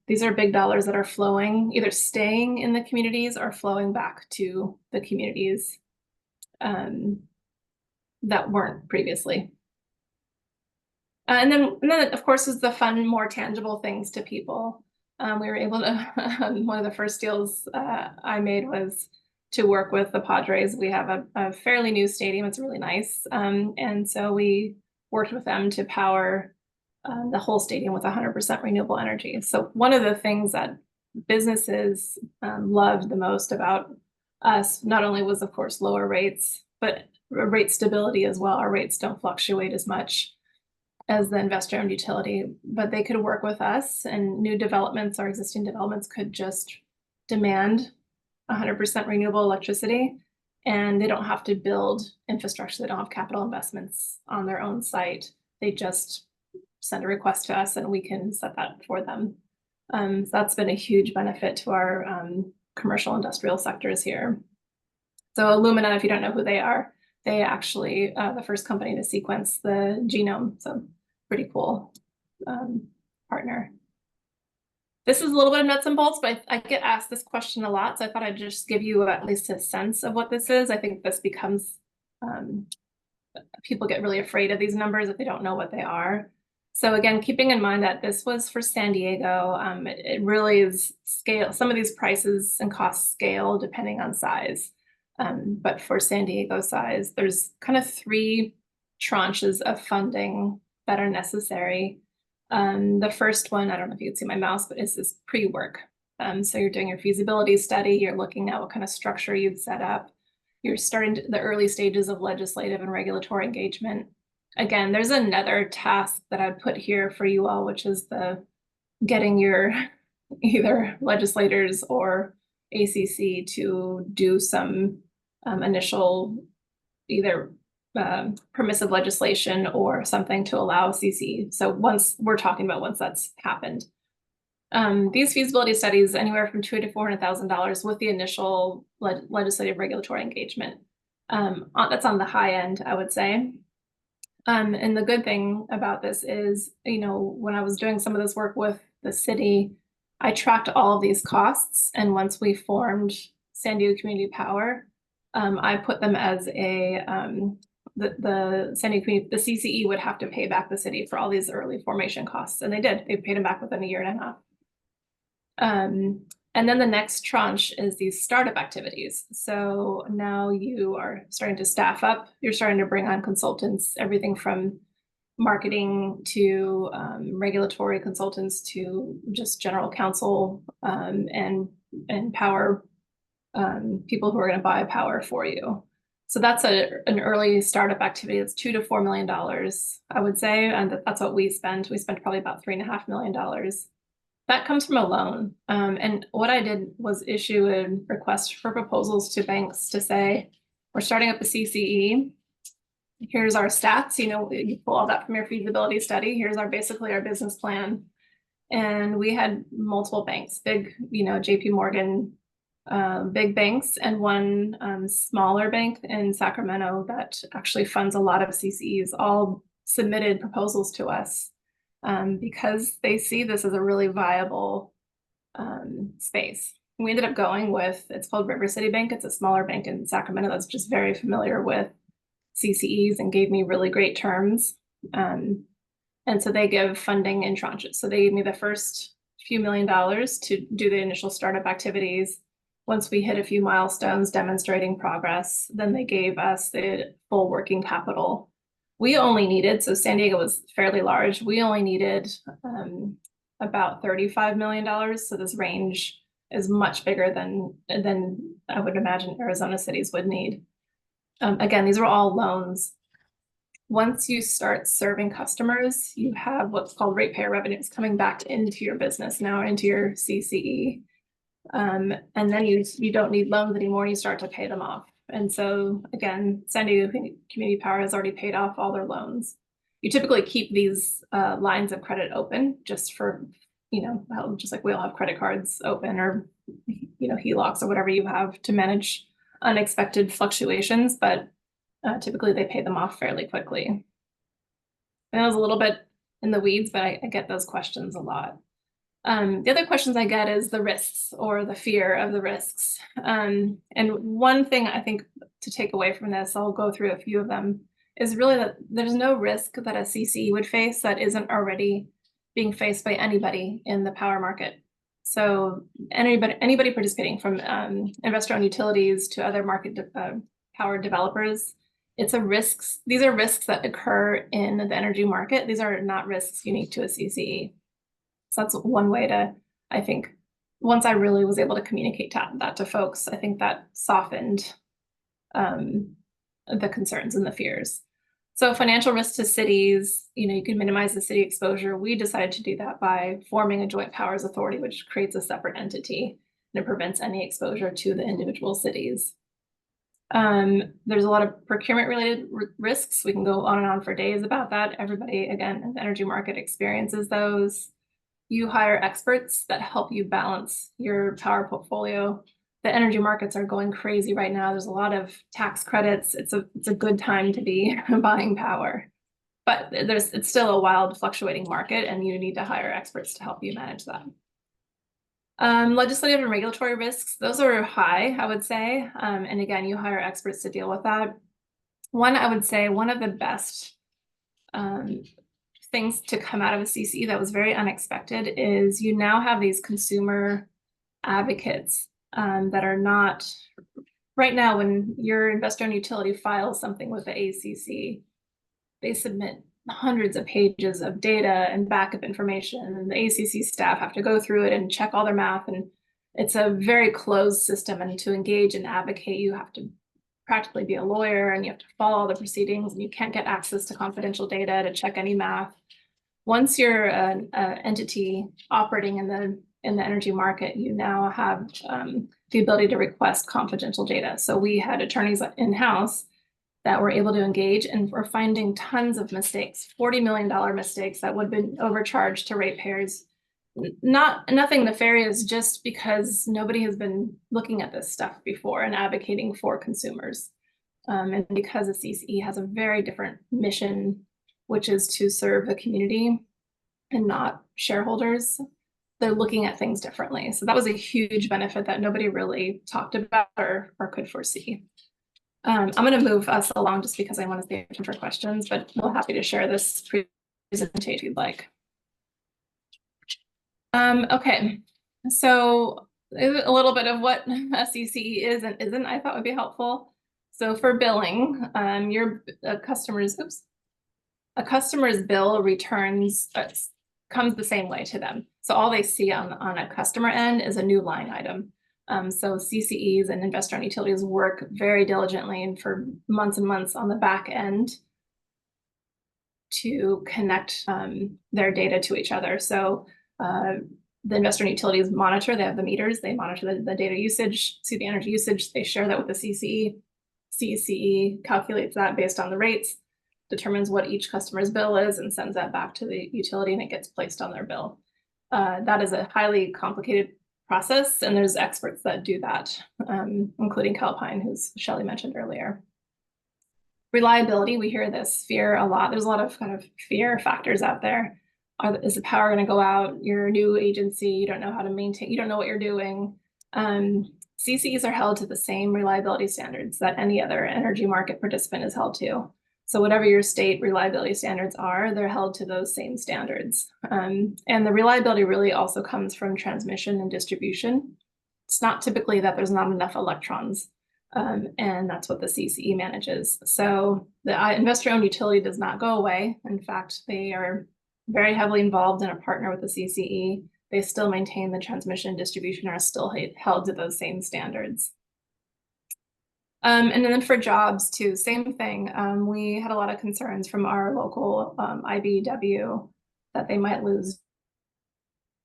Speaker 6: These are big dollars that are flowing, either staying in the communities or flowing back to the communities that weren't previously. And then of course is the fun, more tangible things to people. We were able to, one of the first deals I made was to work with the Padres. We have a fairly new stadium. It's really nice. And so we worked with them to power the whole stadium with 100% renewable energy. So one of the things that businesses loved the most about us, not only was of course lower rates, but rate stability as well. Our rates don't fluctuate as much as the investor-owned utility, but they could work with us, and new developments or existing developments could just demand 100% renewable electricity, and they don't have to build infrastructure. They don't have capital investments on their own site. They just send a request to us and we can set that for them. So that's been a huge benefit to our commercial industrial sectors here. So Illumina, if you don't know who they are, they actually the first company to sequence the genome. So pretty cool partner. This is a little bit of nuts and bolts, but I get asked this question a lot. So I thought I'd just give you at least a sense of what this is. I think this becomes, people get really afraid of these numbers if they don't know what they are. So again, keeping in mind that this was for San Diego, it really is scale. Some of these prices and costs scale depending on size. But for San Diego size, there's kind of 3 tranches of funding that are necessary. The first one, I don't know if you can see my mouse, but it's this pre-work. So you're doing your feasibility study, you're looking at what kind of structure you'd set up. You're starting the early stages of legislative and regulatory engagement. Again, there's another task that I'd put here for you all, which is the getting your either legislators or ACC to do some initial either permissive legislation or something to allow CC. So once that's happened, these feasibility studies anywhere from $200,000 to $400,000 with the initial legislative regulatory engagement. That's on the high end, I would say. And the good thing about this is, when I was doing some of this work with the city, I tracked all of these costs. And once we formed San Diego Community Power, I put them as the San Diego Community, the CCE would have to pay back the city for all these early formation costs. And they did. They paid them back within a year and a half. And then the next tranche is these startup activities. So now you are starting to staff up. You're starting to bring on consultants, everything from marketing to regulatory consultants to just general counsel and power people who are going to buy power for you. So that's an early startup activity. That's $2 to $4 million, I would say, and that's what we spent. We spent probably about $3.5 million. That comes from a loan. And what I did was issue a request for proposals to banks to say, we're starting up a CCE. Here's our stats. You pull all that from your feasibility study. Here's basically our business plan. And we had multiple banks, big, JP Morgan, big banks, and one smaller bank in Sacramento that actually funds a lot of CCEs, all submitted proposals to us because they see this as a really viable space. We ended up going with, it's called River City Bank. It's a smaller bank in Sacramento that's just very familiar with CCEs and gave me really great terms. And so they give funding in tranches. So they gave me the first few $1 million to do the initial startup activities. Once we hit a few milestones demonstrating progress, then they gave us the full working capital. We only needed, so San Diego was fairly large, we only needed about $35 million. So this range is much bigger than I would imagine Arizona cities would need. Again, these are all loans. Once you start serving customers, you have what's called ratepayer revenues coming back into your business now, into your CCE. And then you don't need loans anymore, you start to pay them off. And so again, San Diego Community Power has already paid off all their loans. You typically keep these lines of credit open just for, just like we all have credit cards open or, HELOCs or whatever you have to manage unexpected fluctuations, but typically they pay them off fairly quickly. And that was a little bit in the weeds, but I get those questions a lot. The other questions I get is the risks or the fear of the risks. And one thing I think to take away from this, I'll go through a few of them, is really that there's no risk that a CCE would face that isn't already being faced by anybody in the power market. So anybody participating, from investor-owned utilities to other market power developers, these are risks that occur in the energy market. These are not risks unique to a CCE. So that's one way to, I think, once I really was able to communicate that to folks, I think that softened the concerns and the fears. So financial risk to cities, you can minimize the city exposure. We decided to do that by forming a joint powers authority, which creates a separate entity and it prevents any exposure to the individual cities. There's a lot of procurement related risks. We can go on and on for days about that. Everybody, again, in the energy market experiences those. You hire experts that help you balance your power portfolio. The energy markets are going crazy right now. There's a lot of tax credits. It's a good time to be buying power, but it's still a wild fluctuating market and you need to hire experts to help you manage that. Legislative and regulatory risks, those are high, I would say. And again, you hire experts to deal with that. I would say one of the best things to come out of a CCE that was very unexpected is you now have these consumer advocates that are not, right now when your investor-owned utility files something with the AZCCA, they submit hundreds of pages of data and backup information, and the AZCCA staff have to go through it and check all their math, and it's a very closed system, and to engage and advocate, you have to practically be a lawyer and you have to follow all the proceedings, and you can't get access to confidential data to check any math. Once you're an entity operating in the energy market, you now have the ability to request confidential data. So we had attorneys in-house that were able to engage, and we're finding tons of mistakes, $40 million mistakes that would have been overcharged to ratepayers. Nothing nefarious, just because nobody has been looking at this stuff before and advocating for consumers. And because the CCE has a very different mission, which is to serve the community and not shareholders, they're looking at things differently. So that was a huge benefit that nobody really talked about or could foresee. I'm going to move us along just because I want to stay open for questions, but I'm happy to share this presentation if you'd like. Okay, so a little bit of what a CCE is and isn't, I thought would be helpful. So for billing, a customer's bill returns comes the same way to them. So all they see on a customer end is a new line item. So CCEs and investor-owned utilities work very diligently and for months and months on the back end to connect their data to each other. So the investor-owned utilities monitor. They have the meters. They monitor the data usage, see the energy usage. They share that with the CCE. CCE calculates that based on the rates, determines what each customer's bill is, and sends that back to the utility, and it gets placed on their bill. That is a highly complicated process, and there's experts that do that, including Calpine, who's Shelly mentioned earlier. Reliability, we hear this fear a lot. There's a lot of kind of fear factors out there. Is the power going to go out? You're a new agency. You don't know how to maintain. You don't know what you're doing. CCEs are held to the same reliability standards that any other energy market participant is held to. So whatever your state reliability standards are, they're held to those same standards. And the reliability really also comes from transmission and distribution. It's not typically that there's not enough electrons, and that's what the CCE manages. So the investor-owned utility does not go away. In fact, they are very heavily involved in a partner with the CCE. They still maintain the transmission and distribution are still held to those same standards. And then for jobs too, same thing. We had a lot of concerns from our local IBEW that they might lose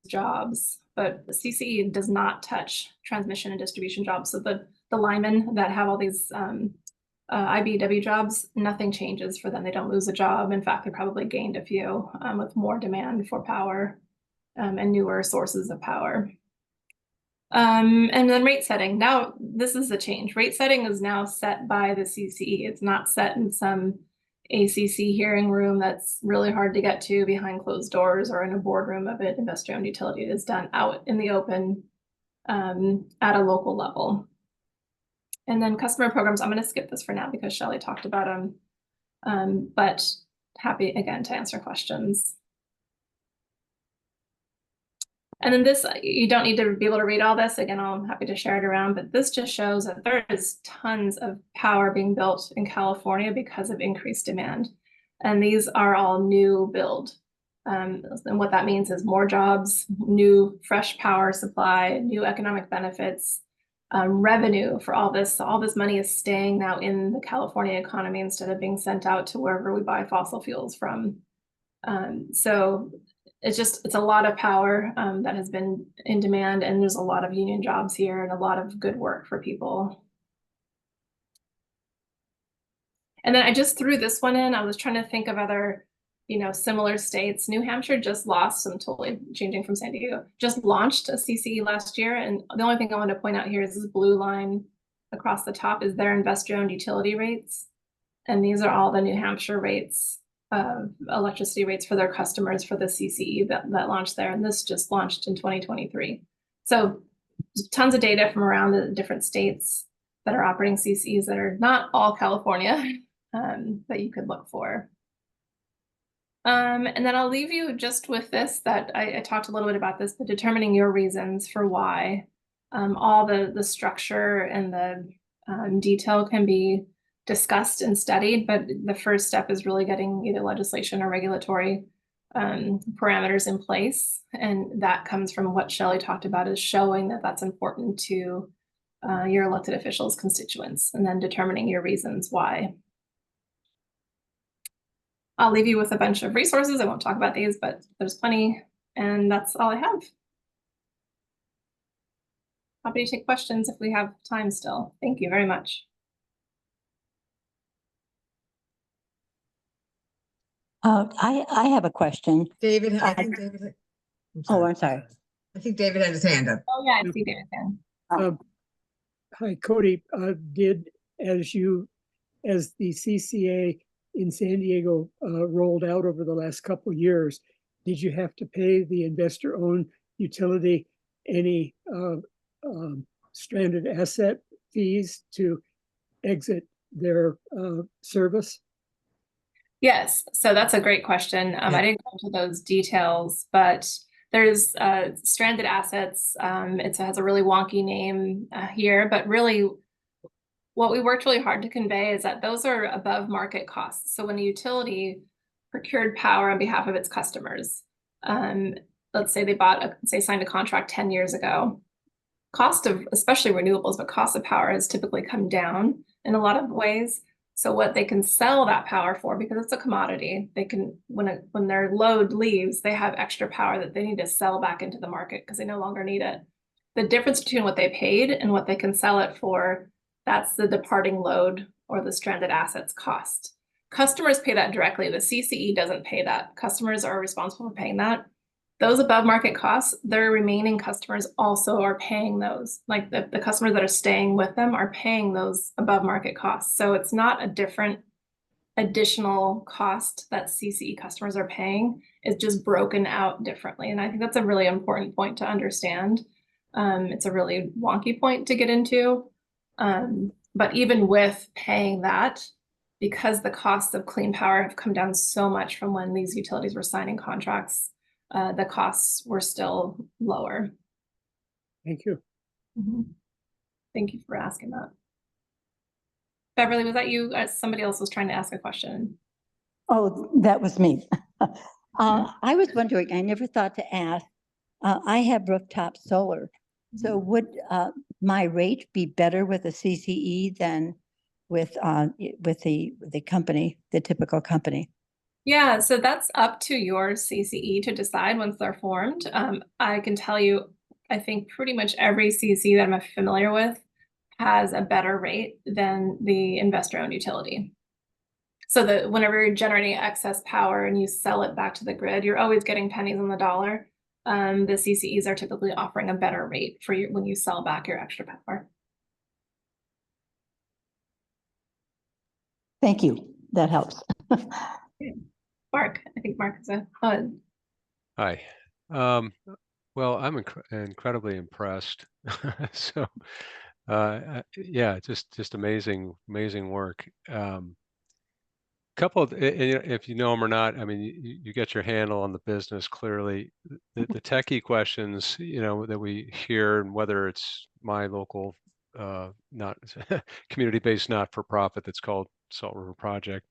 Speaker 6: jobs, but the CCE does not touch transmission and distribution jobs. So the linemen that have all these IBEW jobs, nothing changes for them. They don't lose a job. In fact, they probably gained a few with more demand for power and newer sources of power. And then rate setting. Now, this is the change. Rate setting is now set by the CCE. It's not set in some ACC hearing room that's really hard to get to behind closed doors or in a boardroom of an investor-owned utility. It is done out in the open at a local level. And then customer programs, I'm going to skip this for now because Shelly talked about them, but happy again to answer questions. And then this, you don't need to be able to read all this. Again, I'm happy to share it around, but this just shows that there is tons of power being built in California because of increased demand. And these are all new build. And what that means is more jobs, new fresh power supply, new economic benefits, revenue for all this. So all this money is staying now in the California economy instead of being sent out to wherever we buy fossil fuels from. So it's a lot of power that has been in demand, and there's a lot of union jobs here and a lot of good work for people. And then I just threw this one in. I was trying to think of other, similar states. New Hampshire just lost, I'm totally changing from San Diego, just launched a CCE last year. And the only thing I want to point out here is this blue line across the top is their investor-owned utility rates. And these are all the New Hampshire rates. Electricity rates for their customers for the CCE that launched there. And this just launched in 2023. So tons of data from around the different states that are operating CCEs that are not all California that you could look for. And then I'll leave you just with this, that I talked a little bit about this, but determining your reasons for why. All the structure and the detail can be discussed and studied, but the first step is really getting either legislation or regulatory parameters in place. And that comes from what Shelly talked about, is showing that that's important to your elected officials, constituents, and then determining your reasons why. I'll leave you with a bunch of resources. I won't talk about these, but there's plenty, and that's all I have. Happy to take questions if we have time still. Thank you very much.
Speaker 7: I have a question.
Speaker 2: David, I think David.
Speaker 7: I'm sorry.
Speaker 2: I think David had his hand up.
Speaker 6: Oh yeah, I see David's hand.
Speaker 1: Hi, Cody. As the CCA in San Diego rolled out over the last couple of years, did you have to pay the investor-owned utility any stranded asset fees to exit their service?
Speaker 6: Yes, so that's a great question. I didn't go into those details, but there's stranded assets. It has a really wonky name here, but really what we worked really hard to convey is that those are above market costs. So when a utility procured power on behalf of its customers, let's say they signed a contract 10 years ago, cost of, especially renewables, but cost of power has typically come down in a lot of ways. So what they can sell that power for, because it's a commodity, they can, when their load leaves, they have extra power that they need to sell back into the market because they no longer need it. The difference between what they paid and what they can sell it for, that's the departing load or the stranded assets cost. Customers pay that directly. The CCE doesn't pay that. Customers are responsible for paying that. Those above market costs, their remaining customers also are paying those. Like the customers that are staying with them are paying those above market costs. So it's not a different additional cost that CCE customers are paying. It's just broken out differently. And I think that's a really important point to understand. It's a really wonky point to get into. But even with paying that, because the costs of clean power have come down so much from when these utilities were signing contracts, the costs were still lower.
Speaker 1: Thank you.
Speaker 6: Thank you for asking that. Beverly, was that you? Somebody else was trying to ask a question.
Speaker 7: Oh, that was me. I was wondering, I never thought to ask, I have rooftop solar. So would my rate be better with a CCE than with the company, the typical company?
Speaker 6: Yeah, so that's up to your CCE to decide once they're formed. I can tell you, I think pretty much every CCE that I'm familiar with has a better rate than the investor-owned utility. So that whenever you're generating excess power and you sell it back to the grid, you're always getting pennies on the dollar. The CCEs are typically offering a better rate for you when you sell back your extra power.
Speaker 7: Thank you. That helps.
Speaker 6: Mark, I think Mark is a.
Speaker 4: Hi. Well, I'm incredibly impressed. So, yeah, just amazing work. Couple of, if you know them or not, I mean, you get your handle on the business clearly. The techie questions, that we hear, and whether it's my local, not community-based not-for-profit that's called Salt River Project,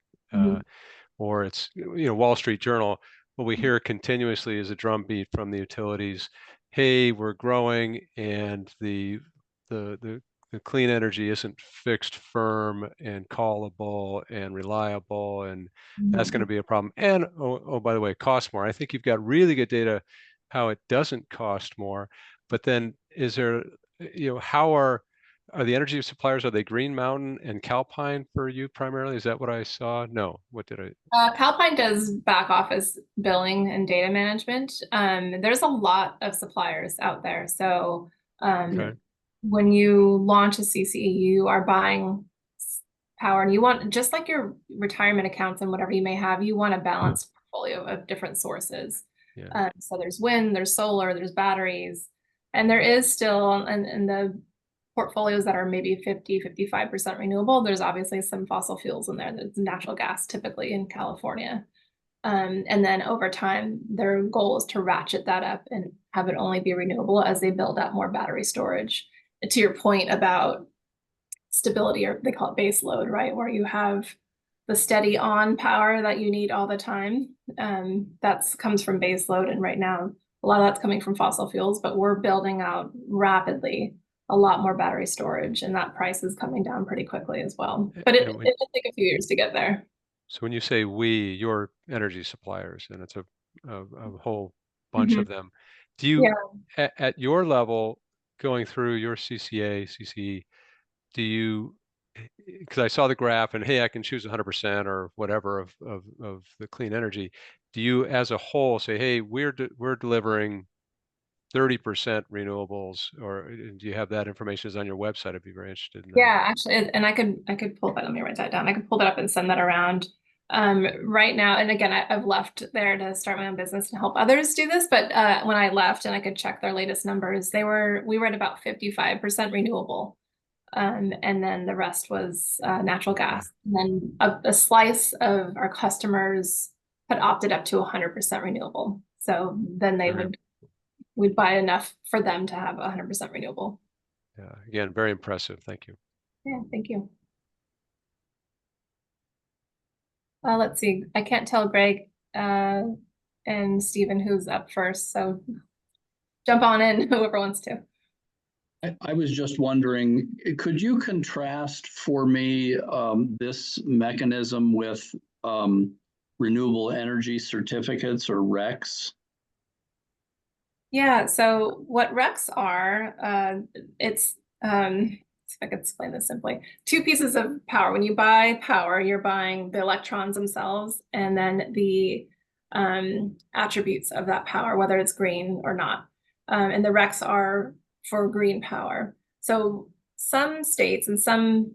Speaker 4: or it's Wall Street Journal, what we hear continuously is a drumbeat from the utilities. Hey, we're growing, and the clean energy isn't fixed, firm, and callable and reliable, and that's going to be a problem. And oh, by the way, it costs more. I think you've got really good data how it doesn't cost more. But then, is there, how are the energy suppliers? Are they Green Mountain and Calpine for you primarily? Is that what I saw? No, what did I?
Speaker 6: Calpine does back office billing and data management. There's a lot of suppliers out there, so. Okay. When you launch a CCE, you are buying power, and you want, just like your retirement accounts and whatever you may have, you want a balanced portfolio of different sources. Yeah. So there's wind, there's solar, there's batteries, and there is still, in the portfolios that are maybe 50–55% renewable, there's obviously some fossil fuels in there. There's natural gas typically in California. And then over time, their goal is to ratchet that up and have it only be renewable as they build out more battery storage. To your point about stability, or they call it base load, right? Where you have the steady on power that you need all the time. That comes from base load. And right now, a lot of that's coming from fossil fuels, but we're building out rapidly a lot more battery storage, and that price is coming down pretty quickly as well. But it will take a few years to get there. So
Speaker 4: when you say we, your energy suppliers, and it's a whole bunch of them, do you, at your level, going through your CCE, do you, because I saw the graph and hey, I can choose 100% or whatever of the clean energy. Do you as a whole say, hey, we're delivering 30% renewables, or do you have that information? Is on your website? I'd be very interested in that.
Speaker 6: Yeah, actually, and I could pull that. Let me write that down. I could pull that up and send that around. Right now, and again, I've left there to start my own business and help others do this. But when I left, and I could check their latest numbers, we were at about 55% renewable, and then the rest was natural gas. And then a slice of our customers had opted up to 100% renewable. So then they we'd buy enough for them to have 100% renewable.
Speaker 4: Yeah, again, very impressive. Thank you.
Speaker 6: Yeah, thank you. Let's see. I can't tell Greg and Stephen who's up first, so jump on in, whoever wants to.
Speaker 8: I was just wondering, could you contrast for me this mechanism with renewable energy certificates or RECs?
Speaker 6: Yeah, so what RECs are, it's if I could explain this simply, two pieces of power. When you buy power, you're buying the electrons themselves and then the attributes of that power, whether it's green or not. And the RECs are for green power. So some states and some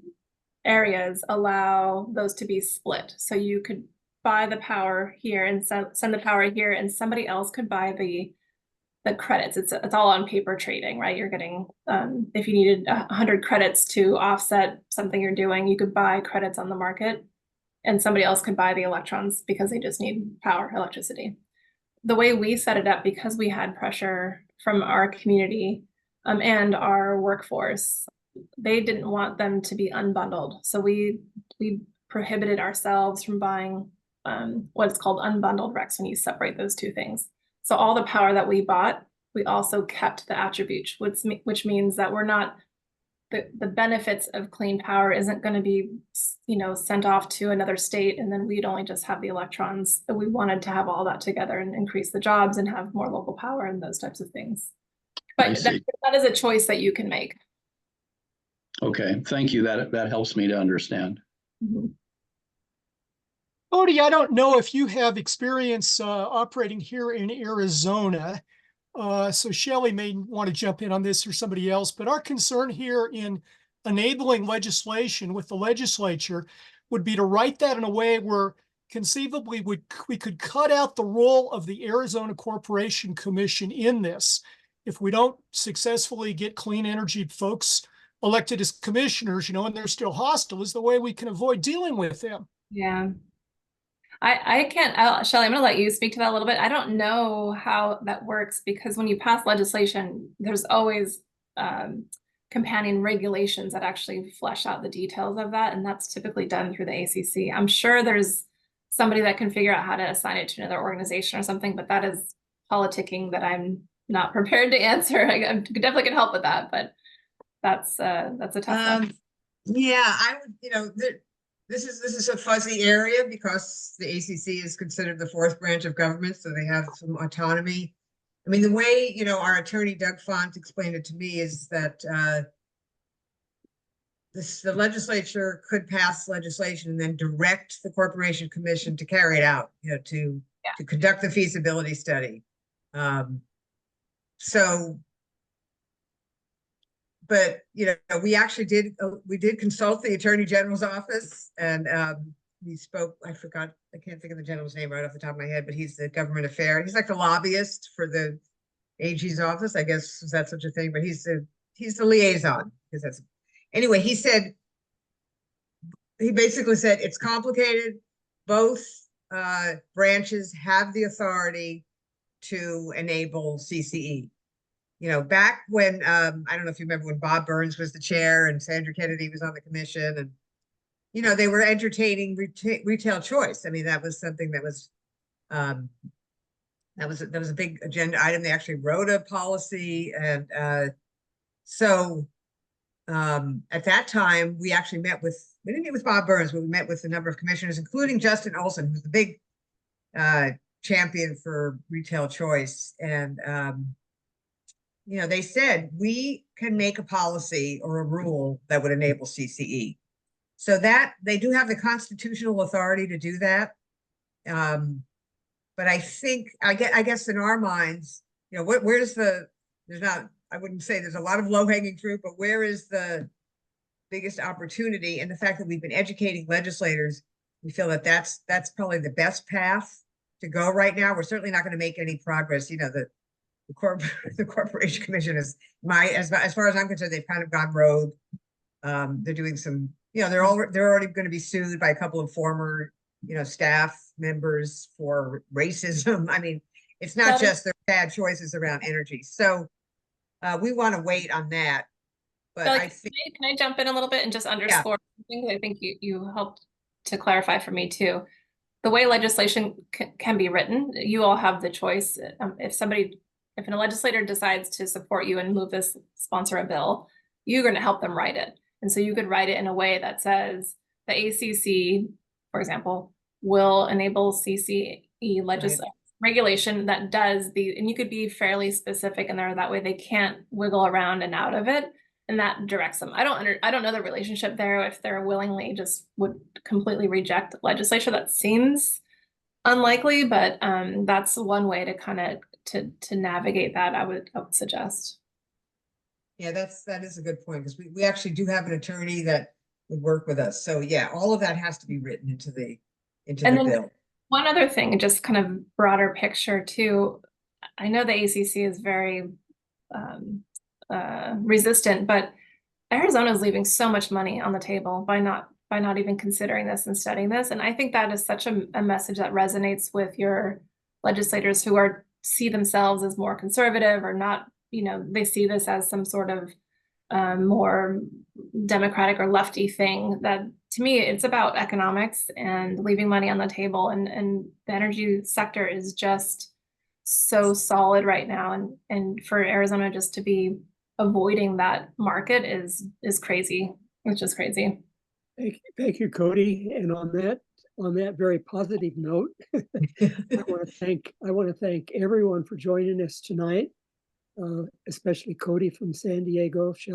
Speaker 6: areas allow those to be split. So you could buy the power here and send the power here, and somebody else could buy the credits. It's all on paper trading, right? You're getting, if you needed 100 credits to offset something you're doing, you could buy credits on the market, and somebody else could buy the electrons because they just need power, electricity. The way we set it up, because we had pressure from our community and our workforce, they didn't want them to be unbundled. So we prohibited ourselves from buying what's called unbundled RECs when you separate those two things. So all the power that we bought, we also kept the attributes, which means that we're not, the benefits of clean power isn't going to be, sent off to another state, and then we'd only just have the electrons. We wanted to have all that together and increase the jobs and have more local power and those types of things. But that is a choice that you can make.
Speaker 8: Okay, thank you. That helps me to understand.
Speaker 6: Mm-hmm.
Speaker 5: Cody, I don't know if you have experience operating here in Arizona. So Shelly may want to jump in on this or somebody else, but our concern here in enabling legislation with the legislature would be to write that in a way where conceivably we could cut out the role of the Arizona Corporation Commission in this. If we don't successfully get clean energy folks elected as commissioners, and they're still hostile, is the way we can avoid dealing with them.
Speaker 6: Yeah. I can't, Shelly, I'm going to let you speak to that a little bit. I don't know how that works, because when you pass legislation, there's always companion regulations that actually flesh out the details of that. And that's typically done through the ACC. I'm sure there's somebody that can figure out how to assign it to another organization or something, but that is politicking that I'm not prepared to answer. I definitely can help with that, but that's a tough one.
Speaker 2: Yeah, I would, this is a fuzzy area because the ACC is considered the fourth branch of government, so they have some autonomy. I mean, the way, our attorney, Doug Font, explained it to me is that the legislature could pass legislation and then direct the Corporation Commission to carry it out, to conduct the feasibility study. But, we actually did consult the Attorney General's office, and we spoke, I can't think of the gentleman's name right off the top of my head, but he's the government affairs. He's like the lobbyist for the AG's office, I guess, is that such a thing, but he's the liaison, because that's, anyway, he basically said, it's complicated. Both branches have the authority to enable CCE. Back when, I don't know if you remember when Bob Burns was the chair and Sandra Kennedy was on the commission, and, they were entertaining retail choice. I mean, that was something that was a big agenda item. They actually wrote a policy. And so at that time, we actually we didn't meet with Bob Burns, but we met with a number of commissioners, including Justin Olson, who's the big champion for retail choice. And, they said we can make a policy or a rule that would enable CCE. So that they do have the constitutional authority to do that. But I think, I guess in our minds, I wouldn't say there's a lot of low-hanging fruit, but where is the biggest opportunity? And the fact that we've been educating legislators, we feel that that's probably the best path to go right now. We're certainly not going to make any progress. The Corporation Commission is as far as I'm concerned, they've kind of gone rogue. They're doing some, they're already going to be sued by a couple of former, staff members for racism. I mean, it's not just their bad choices around energy. So we want to wait on that. But I think,
Speaker 6: can I jump in a little bit and just underscore something? I think you helped to clarify for me too. The way legislation can be written, you all have the choice. If if a legislator decides to support you and move this, sponsor a bill, you're going to help them write it. And so you could write it in a way that says the ACC, for example, will enable CCE regulation that does the, and you could be fairly specific in there. That way they can't wiggle around and out of it, and that directs them. I don't know the relationship there. If they're willingly just would completely reject legislation, that seems unlikely, but that's one way to kind of to navigate that. I would suggest.
Speaker 2: Yeah, that is a good point, because we actually do have an attorney that would work with us. So yeah, all of that has to be written into the bill.
Speaker 6: One other thing, just kind of broader picture too. I know the ACC is very resistant, but Arizona is leaving so much money on the table by not even considering this and studying this. And I think that is such a message that resonates with your legislators who see themselves as more conservative or not, they see this as some sort of more democratic or lefty thing. That to me, it's about economics and leaving money on the table, and the energy sector is just so solid right now. And for Arizona just to be avoiding that market is crazy. It's just crazy.
Speaker 1: Thank you, Cody. And on that very positive note, I want to thank everyone for joining us tonight, especially Cody from San Diego, Shelly